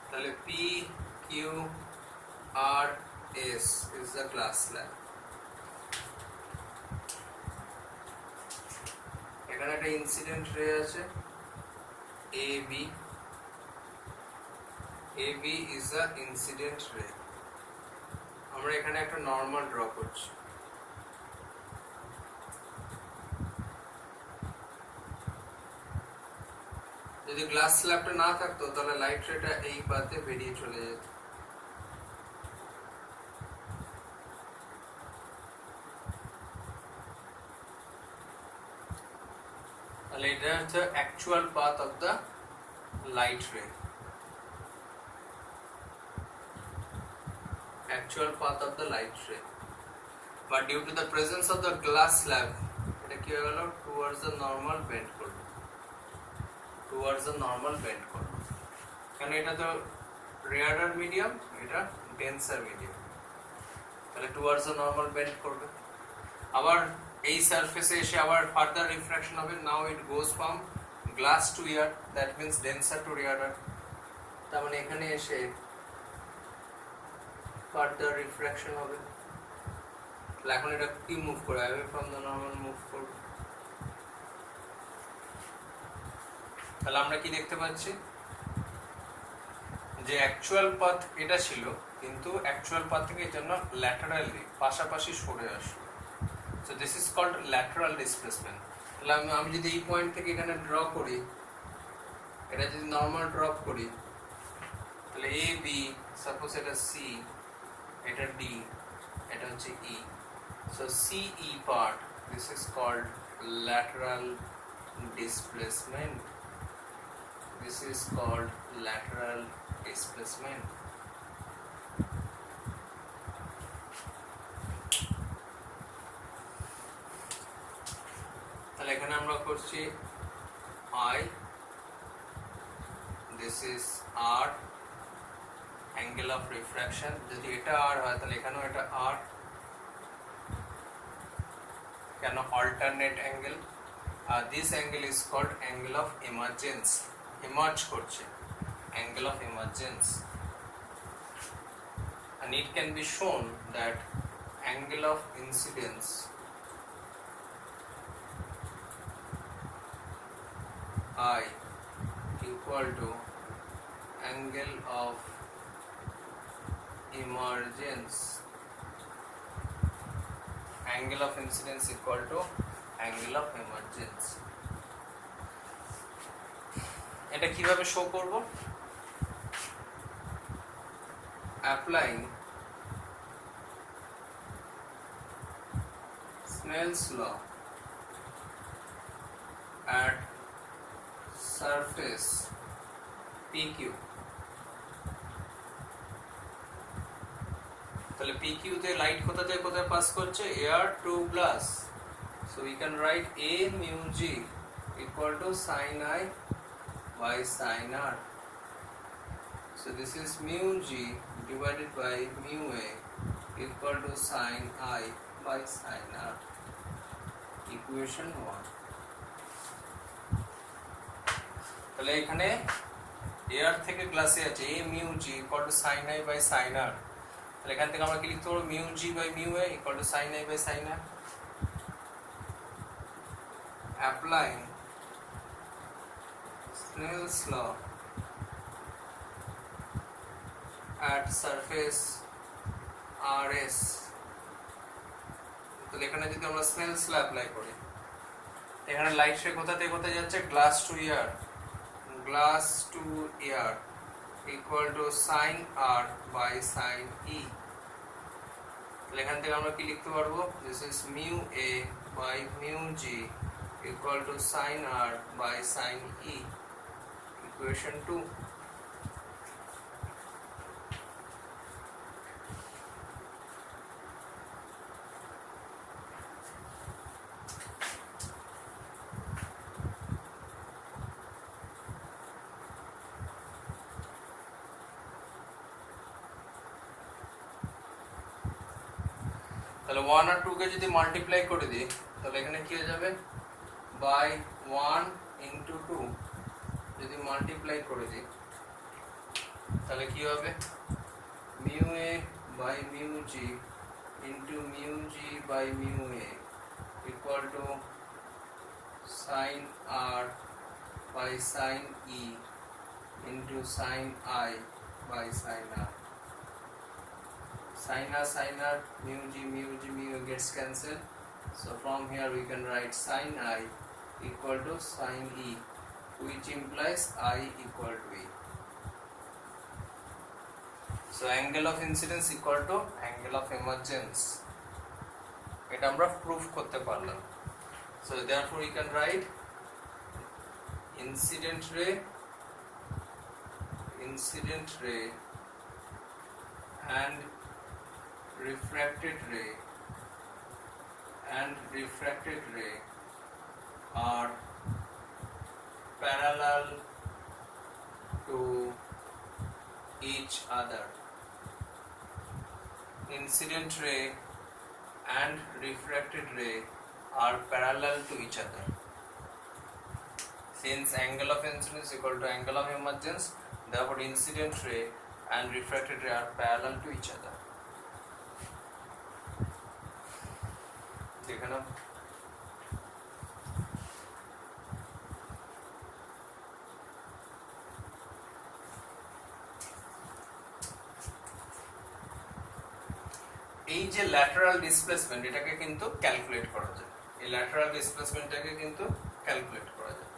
তাহলে P Q R S is the glass slab. এখানে একটা ইনসিডেন্ট রে আছে AB. AB is the incident ray. আমরা এখানে একটা নরমাল ড্র করছি। যদি গ্লাস স্ল্যাবটা না থাকতো তাহলে লাইট রেটা এই পাতে বেরিয়ে চলে যেত। তাহলে এটা হচ্ছে actual path of the light রে, actual path of the light ray, but due to the presence of the glass slab এটা কি হয়ে গেল towards the normal bend করবে, towards the normal bend করবে, কারণ এটা তো rarer medium, এটা denser medium, তাহলে towards the normal bend করবে। আবার এই সারফেসে এসে আবার ফার্দার রিফ্রাকশন হবে, now it goes from glass to air, that means denser to rarer, তার মানে এখানে এসে ফার্দার রিফ্রাকশন হবে। এখন এটা কি মুভ করে away from the normal move করবে। তাহলে আমরা কি দেখতে পাচ্ছি যে অ্যাকচুয়াল পাথ এটা ছিল, কিন্তু অ্যাকচুয়াল পাথ থেকে এর জন্য ল্যাটারালি পাশাপাশি সরে আসলো, so this is called lateral displacement. তাহলে আমি যদি এই পয়েন্ট থেকে এখানে ড্র করি, এটা যদি নরমাল ড্রপ করি, তাহলে এ বি, সাপোজ এটা সি, এটা D, এটা হচ্ছে E, so CE part, this is called lateral displacement, this is called lateral displacement. তাহলে এখানে আমরা করছি I, this is R, angle of refraction, যদি এটা R হয় তাহলে এখানেও এটা R, কেন alternate angle, R this angle is called angle of emergence, emerge করছে, angle of emergence, and it can be shown that angle of incidence I equal to angle of emergence, angle of incidence equal to angle of emergence. এটা কিভাবে show করব? Applying Snell's law at surface PQ. তাহলে PQ তে light কোথা থেকে কোথায় pass করছে? Air to glass, so we can write A mu G equal to sin I by sin R. So this is mu G divided by mu A equal to sin I by sin R. Equation 1. তাহলে এখানে air থেকে গ্লাসে আছে A mu G equal to sin I by sin R. তাহলে এখান থেকে আমরা কি লিখতে পারবো? mu G by mu A equal to sin I by sin R. Applying Snell's law at surface RS. তাহলে এখানে যদি আমরা Snell's law অ্যাপ্লাই করি, এখানে লাইট রে কোথা থেকে কোথায় যাচ্ছে? Glass to air, glass to air equal to sin R by sin E. তাহলে এখান থেকে আমরা কি লিখতে পারবো? This is mu A by mu G equal to sin R by sin E. Equation 2. তাহলে 1 আর 2 কে যদি মাল্টিপ্লাই করে দিই তাহলে এখানে কি হয়ে যাবে বাই 1 ইনটু 2 যদি মাল্টিপ্লাই করে দিই তাহলে কি হবে mu a by mu g into mu g by mu a equal to sine r by sine i into sin I by sin R. Sin R, mu gets cancelled. So from here we can write sin I equal to sin E, which implies I equal to E. So angle of incidence equal to angle of emergence. এটা আমরা proof করতে পারলাম. So therefore we can write incident ray and refracted ray are parallel to each other. Incident ray and refracted ray are parallel to each other. Since angle of incidence equal to angle of emergence, therefore incident ray and refracted ray are parallel to each other. देखना এই যে lateral displacement এটাকে কিন্তু calculate করা যায় এই lateral ডিসপ্লেসমেন্টটাকে কিন্তু calculate করা যায়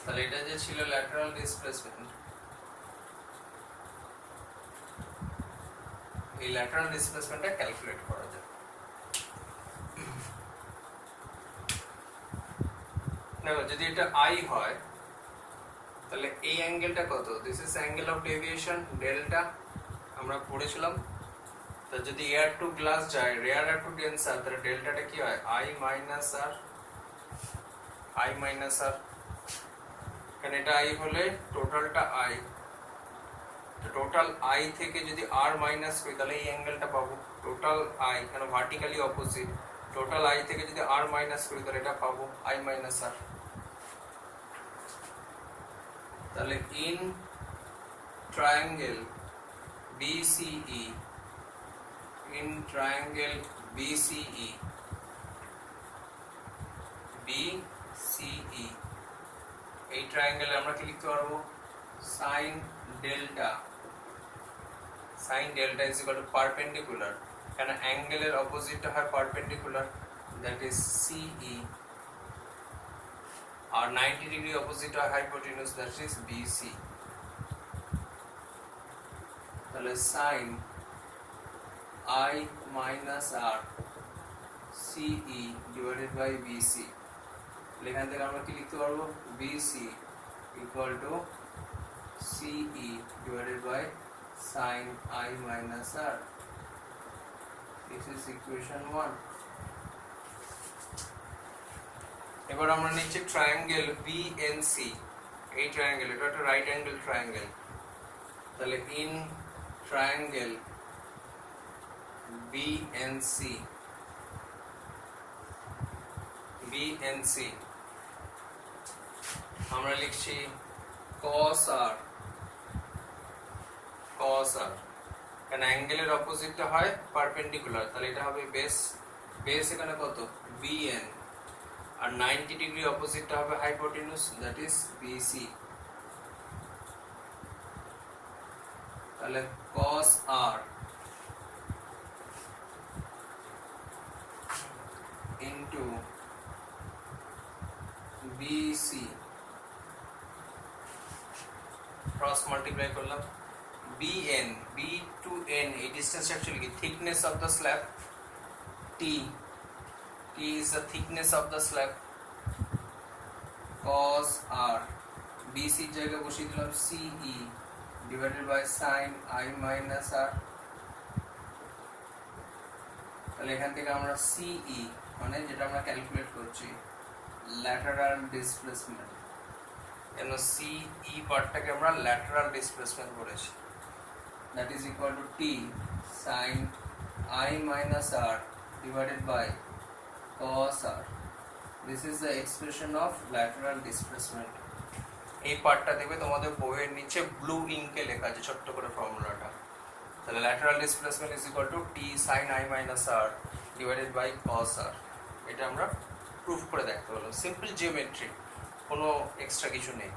তাহলে এটা যে ছিল ল্যাটারাল ডিসপ্লেসমেন্ট এই ল্যাটারাল ডিসপ্লেসমেন্টটা ক্যালকুলেট করা যায় দেখো যদি এটা i হয় তাহলে এই অ্যাঙ্গেলটা কত this is angle of deviation delta আমরা পড়েছিলাম তো যদি এয়ার টু গ্লাস যায় রেয়ার টু ডেন্সার তাহলে ডেল্টাটা কি হয় i মাইনাস r কারণ এটা i হলে টোটালটা i তো টোটাল i থেকে যদি r মাইনাস করি তাহলে এই অ্যাঙ্গেলটা পাবো টোটাল i কারণ ভার্টিক্যালি অপোজিট টোটাল i থেকে যদি r মাইনাস করি তাহলে এটা পাবো i মাইনাস r তাহলে ইন ট্রায়াঙ্গেল BCE এই ট্রায়াঙ্গেলে আমরা কি লিখতে পারবো sin delta is equal to perpendicular কারণ অ্যাঙ্গেলের অপোজিটটা হয় পারপেন্ডিকুলার দ্যাট ইজ CE আর 90 ডিগ্রি অপোজিট হয় হাইপোটেনিউস দ্যাট ইজ BC তাহলে sin I minus R CE divided by BC এখান থেকে আমরা কি লিখতে পারবো BC equal to CE divided by sin I minus R. This is equation 1. এবার আমরা নিচে ট্রায়াঙ্গেল BNC এই ট্রায়াঙ্গেল এটা একটা রাইট অ্যাঙ্গেল ট্রায়াঙ্গেল তাহলে ইন ট্রায়াঙ্গেল BNC আমরা লিখছি cos R কারণ অ্যাঙ্গেলের অপোজিটটা হয় পারপেন্ডিকুলার তাহলে এটা হবে বেস এখানে কত BN আর 90 ডিগ্রি অপোজিটটা হবে হাইপোটেনিউস দ্যাট ইজ BC তাহলে cos R into BC cross multiply করলাম BN B to N এই distance actually কি thickness of the slab T is the thickness of the slab cos r, bc জায়গায় বসিয়ে দিলাম ce divided by sin i minus r। তাহলে এখান থেকে আমরা ce মানে যেটা আমরা ক্যালকুলেট করছি ল্যাটারাল ডিসপ্লেসমেন্ট, কেন ce পার্টটাকে আমরা ল্যাটারাল ডিসপ্লেসমেন্ট বলেছি, that is equal to t sin i minus r divided by cos r. This is the expression of lateral displacement. এই পার্টটা দেখবে তোমাদের বইয়ের নিচে ব্লু ইঙ্কে লেখা আছে ছোট্ট করে ফর্মুলাটা। তাহলে lateral displacement is equal to t sin i minus r divided by cos r. এটা আমরা প্রুফ করে দেখতে পারলাম, সিম্পল জিওমেট্রি, কোনো এক্সট্রা কিছু নেই।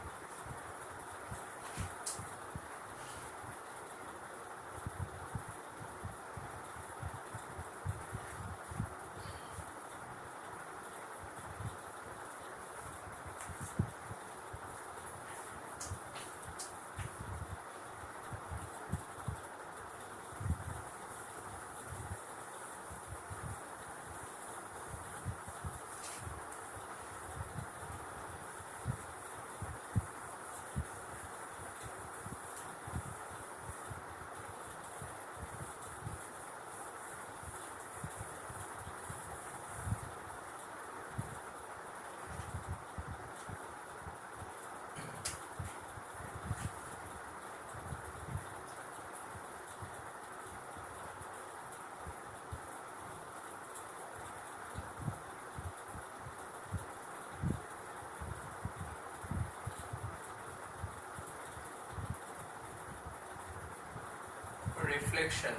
Reflection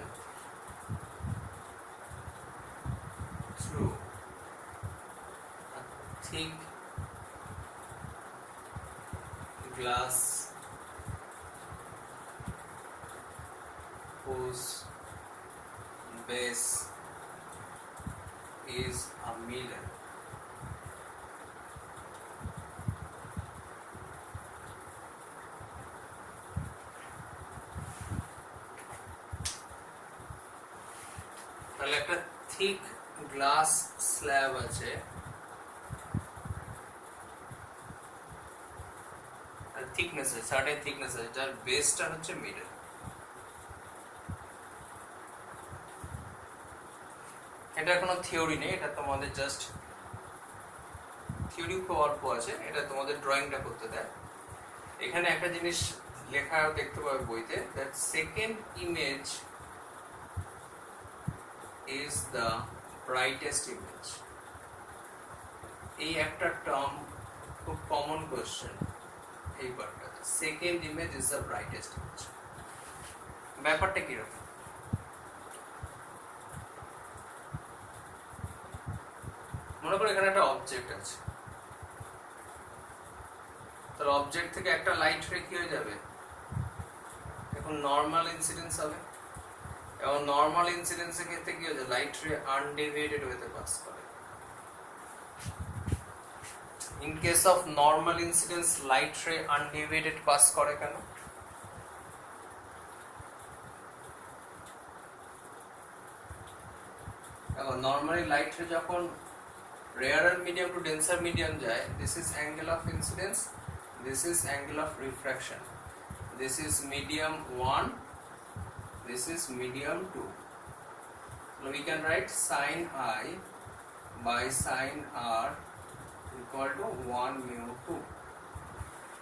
through a thick glass whose base is a mirror. তাহলে একটা থিক গ্লাস স্ল্যাব আছে, থিকনেস আছে, সার্টেন থিকনেস আছে, যার বেসটা হচ্ছে মিডল। এটা কোনো থিওরি নেই, এটা তোমাদের জাস্ট থিওরি খুব অল্প আছে, এটা তোমাদের ড্রয়িংটা করতে দেয়। এখানে একটা জিনিস লেখা দেখতে পাবে বইতে, that second image is the brightest image. এই একটা টার্ম খুব কমন কোশ্চেন এই পার্টটা, second image is the brightest image. ব্যাপারটা কিরকম? মনে করো এখানে একটা অবজেক্ট আছে, তাহলে অবজেক্ট থেকে একটা লাইট রে কি হয়ে যাবে, এখন নর্মাল ইনসিডেন্স হবে, এবং নর্মাল ইনসিডেন্সের ক্ষেত্রে কি হচ্ছে, লাইট রে আনডিভিয়েটেড ওয়েতে পাস করে। In case of normal incidence light রে আনডিভিয়েটেড পাস করে কেন? এখন নর্মালি লাইট রে যখন রেয়ারার মিডিয়াম টু ডেন্সার মিডিয়াম যায়, this is angle of incidence, this is angle of refraction, this is medium 1, this is medium 2. Now we can write sin I by sin R equal to 1 mu 2.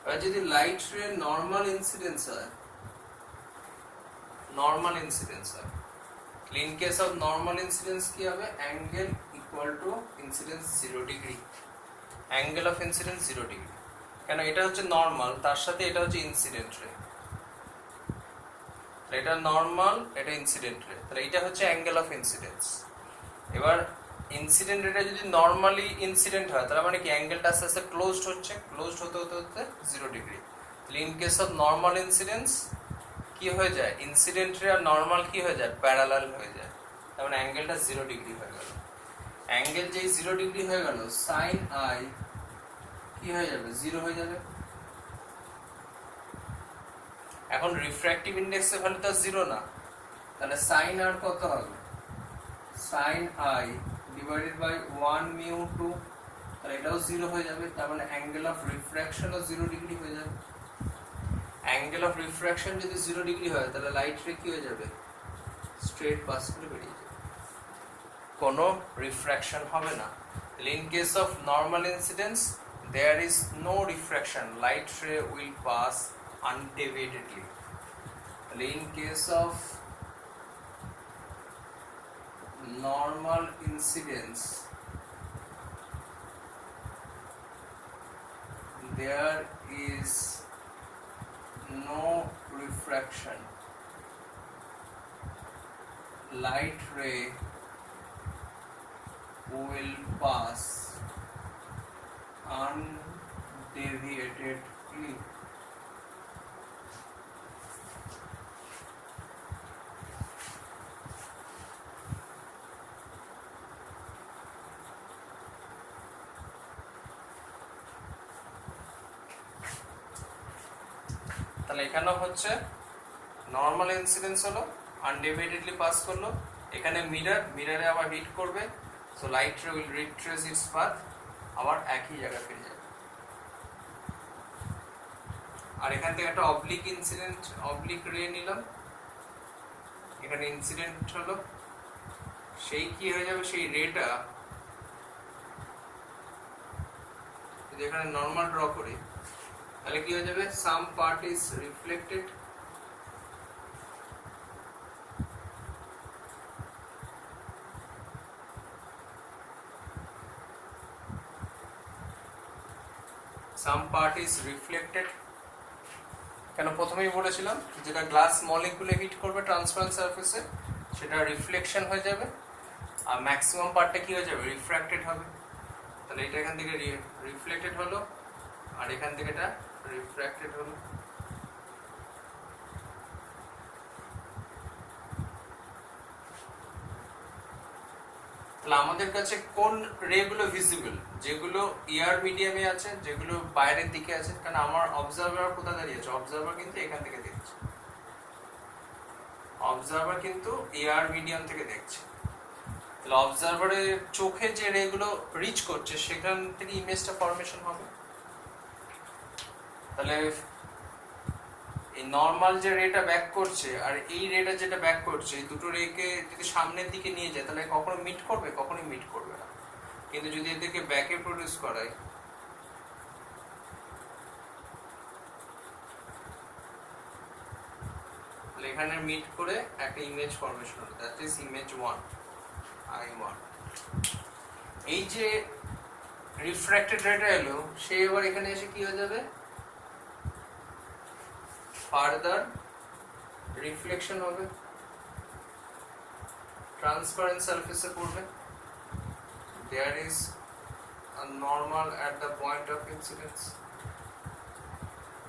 এবার যদি light রে normal incidence হয়, in case of normal incidence কি হবে, angle equal to incidence 0 degree, angle of incidence 0 degree, কেন এটা হচ্ছে normal, তার সাথে এটা হচ্ছে ইনসিডেন্ট রে, এটা নর্মাল, এটা ইনসিডেন্ট রে, তাহলে এটা হচ্ছে অ্যাঙ্গেল অফ ইনসিডেন্স। এবার ইনসিডেন্ট রেটা যদি নর্মালি ইনসিডেন্ট হয়, তাহলে মানে কি অ্যাঙ্গেলটা আস্তে আস্তে ক্লোজড হচ্ছে, ক্লোজড হতে হতে হতে 0 ডিগ্রি। তাহলে in case of normal incidence কি হয়ে যায়, ইনসিডেন্ট রে আর নর্মাল কি হয়ে যায়, প্যারালাল হয়ে যায়, তার মানে অ্যাঙ্গেলটা 0 ডিগ্রি হয়ে গেল। অ্যাঙ্গেল যেই 0 ডিগ্রি হয়ে গেল, সাইন আই কি হয়ে যাবে, 0 হয়ে যাবে। এখন রিফ্র্যাক্টিভ ইন্ডেক্সের ভ্যালু তো 0 না, তাহলে সাইন আর কত হবে, sine i divided by 1 mu 2, তাহলে এটাও 0 হয়ে যাবে, তার মানে অ্যাঙ্গেল অফ রিফ্র্যাকশনও 0 ডিগ্রি হয়ে যাবে। অ্যাঙ্গেল অফ রিফ্র্যাকশন যদি 0 ডিগ্রি হয় তাহলে লাইট রে কি হয়ে যাবে, স্ট্রেট পাস করে বেরিয়ে যাবে, কোনো রিফ্র্যাকশন হবে না। তাহলে in case of normal incidence there is no refraction, light ray will pass undeviatedly. In case of normal incidence there is no refraction, light ray will pass undeviatedly. তাহলে এখানেও হচ্ছে নর্মাল ইনসিডেন্স হলো, আনডিভাইডেডলি pass করলো, এখানে মিররে আবার hit করবে, so light রে will retrace it's path, আবার একই জায়গায় ফিরে যাবে। আর এখান থেকে একটা অবলিক ইনসিডেন্ট, অবলিক রে নিলাম, এখানে ইনসিডেন্ট হলো, সেই কি হয়ে যাবে, সেই রেটা যদি এখানে নর্মাল ড্র করি তাহলে কি হয়ে যাবে, সাম part is reflected, some part is reflected. কেন প্রথমেই বলেছিলাম যেটা গ্লাস মলিকুলে হিট করবে ট্রান্সপারেন্ট সারফেসে সেটা রিফ্লেকশন হয়ে যাবে, আর ম্যাক্সিমাম পার্টটা কি হয়ে যাবে, রিফ্র্যাক্টেড হবে। তাহলে এটা এখান থেকে রিফ্লেক্টেড হলো, আর এখান থেকে এটা রিফ্র্যাক্টেড হলো। তাহলে আমাদের কাছে কোন রে গুলো ভিজিবল, যেগুলো ইয়ার মিডিয়ামে আছে, যেগুলো বাইরের দিকে আছে, কারণ আমার অবজারভার কোথায় দাঁড়িয়ে আছে, অবজারভার কিন্তু এখান থেকে দেখছে, অবজারভার কিন্তু ইয়ার মিডিয়াম থেকে দেখছে। তাহলে অবজারভারের চোখে যে রে গুলো রিচ করছে সেখান থেকে ইমেজটা ফরমেশন হবে। তাহলে এই নর্মাল যে রেটা ব্যাক করছে আর এই রেটা যেটা ব্যাক করছে, এই দুটো রেকে যদি সামনের দিকে নিয়ে যায় তাহলে কখনো মিট করবে, কখনোই মিট করবে না। কিন্তু যদি এদেরকে ব্যাকে প্রডিউস করায়, তাহলে এখানে মিট করে একটা ইমেজ ফরমেশন হবে, দ্যাট ইজ ইমেজ 1, I1। এই যে রিফ্র্যাক্টেড রেটা এলো, সে এবার এখানে এসে কি হয়ে যাবে, ফার্দার রিফ্লেকশন হবে, ট্রান্সপারেন্ট সারফেসে পড়বে, there is a normal at the point of incidence.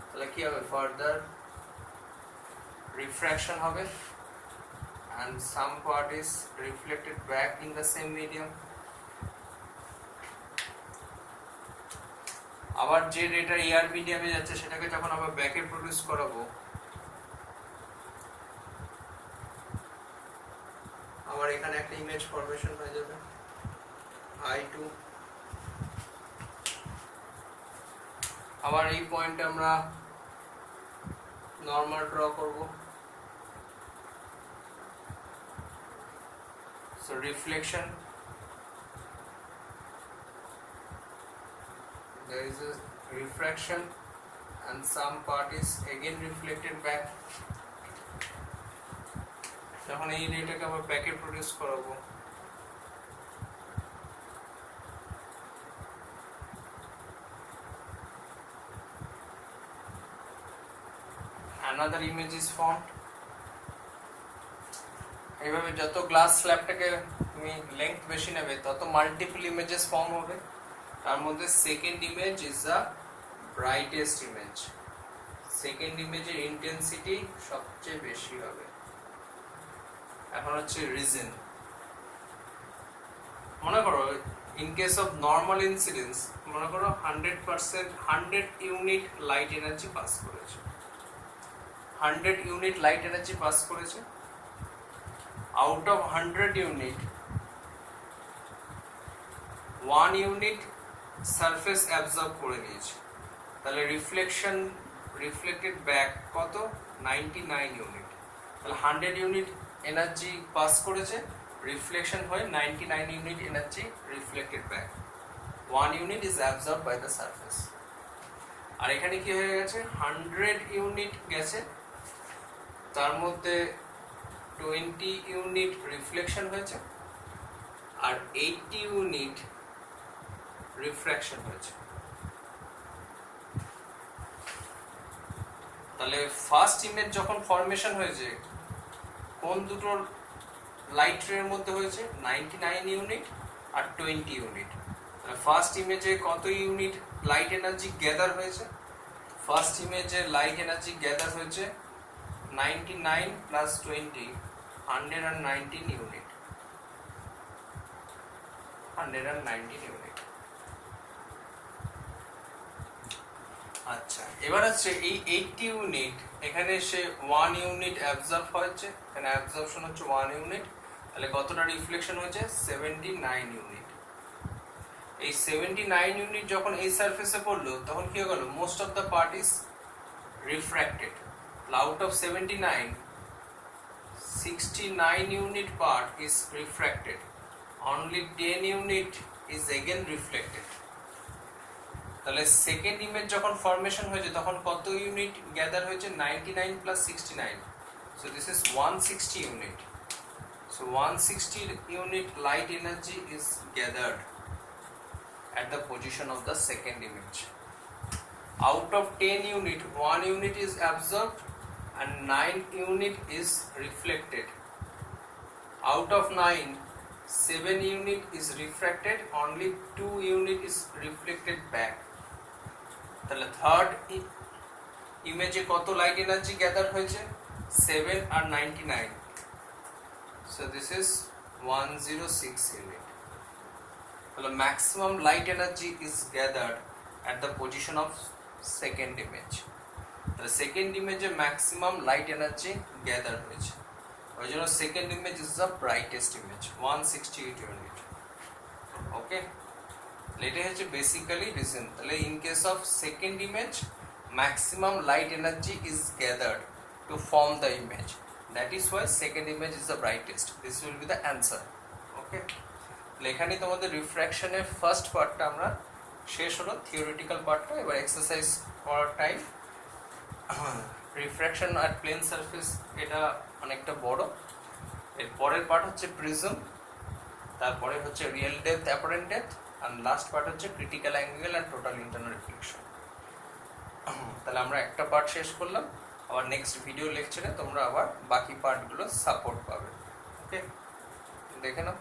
তাহলে কি হবে, ফার্দার রিফ্র্যাকশন হবে and some part is reflected back in the same medium. আবার যে রেটা এয়ার মিডিয়ামে যাচ্ছে সেটাকে যখন আবার ব্যাকে প্রডিউস করাবো, আবার এখানে একটা ইমেজ ফরমেশন হয়ে যাবে I2। আবার এই পয়েন্টে আমরা নরমাল ড্র করব, so reflection, there is a refraction and some part is again reflected back। যখন এই রেটাকে আবার ব্যাকে প্রডিউস করাবো, another image is formed। এইভাবে যত গ্লাস স্ল্যাবটাকে তুমি লেংথ বেশি নেবে তত মাল্টিপল ইমেজেস ফর্ম হবে। তার মধ্যে second image is the brightest image, second ইমেজের ইন্টেন্সিটি সবচেয়ে বেশি হবে। এখন হচ্ছে রিজন, মনে করো in case of normal incidence, মনে করো 100% 100 ইউনিট লাইট এনার্জি পাস করেছে, 100 ইউনিট লাইট এনার্জি পাস করেছে। out of 100 unit, 1 unit surface absorb করে নিয়েছে, তাহলে রিফ্লেক্টেড ব্যাক কত 99 ইউনিট, তাহলে 100 ইউনিট এনার্জি পাস করেছে, রিফ্লেকশন হয়ে 99 unit energy reflected back, 1 unit is absorb by the surface. আর এখানে কি হয়ে গেছে 100 ইউনিট গেছে, তার মধ্যে 20 ইউনিট রিফ্লেকশন হয়েছে আর 80 ইউনিট রিফ্র্যাকশন হয়েছে। তাহলে ফার্স্ট ইমেজ যখন ফরমেশন হয়েছে কোন দুটোর লাইট রের মধ্যে হয়েছে 99 ইউনিট আর 20 ইউনিট। তাহলে ফার্স্ট ইমেজে কত ইউনিট লাইট এনার্জি গ্যাদার হয়েছে, ফার্স্ট ইমেজে লাইট এনার্জি গ্যাদার হয়েছে 99 প্লাস 20 119 ইউনিট, 119 ইউনিট। আচ্ছা, এবার হচ্ছে এই 80 ইউনিট এখানে সে 1 ইউনিট অ্যাবজর্ব হয়েছে, এখানে অ্যাবজর্পশন হচ্ছে 1 ইউনিট, তাহলে কতটা রিফ্লেকশন হয়েছে 79 ইউনিট। এই 79 ইউনিট যখন এই সারফেসে পড়লো তখন কি হয়ে গেল most of the part is refracted, out of 79 69 unit part is refracted, only 10 unit is again reflected। তাহলে সেকেন্ড ইমেজ যখন ফরমেশন হয়েছে তখন কত ইউনিট গ্যাদার হয়েছে 99 plus 69, so this is 160 unit, so 160 unit light energy is gathered at the position of the second image। Out of 10 unit 1 unit is absorbed and 9 unit is reflected, out of 9 7 unit is refracted, only 2 unit is reflected back। তাহলে third ইমেজে কত light energy gather হয়েছে 7 আর 99, so this is 106 unit। তাহলে maximum light energy is gathered at the position of second image। তাহলে second ইমেজে maximum light energy gather হয়েছে, ওই জন্য second image is the brightest image 168 unit. Okay, এটাই হচ্ছে বেসিক্যালি রিজন। তাহলে in case of second image maximum light energy is gathered to form the image, that is why second image is the brightest, this will be the answer. Okay, এখানে তোমাদের রিফ্র্যাকশনের first পার্টটা আমরা শেষ হলো, theoretical পার্টটা। এবার exercise করার time. Refraction আর plane surface এটা অনেকটা বড়। এর পরের পার্ট হচ্ছে প্রিজম, তারপরে হচ্ছে রিয়েল ডেপথ, অ্যাপারেন্ট ডেপথ, আর লাস্ট পার্ট হচ্ছে ক্রিটিক্যাল অ্যাঙ্গেল আর টোটাল ইন্টারনাল রিফ্লেকশন। তাহলে আমরা একটা পার্ট শেষ করলাম, আবার নেক্সট ভিডিও লেকচারে তোমরা আবার বাকি পার্টগুলো সাপোর্ট পাবে। ওকে, দেখে নাও।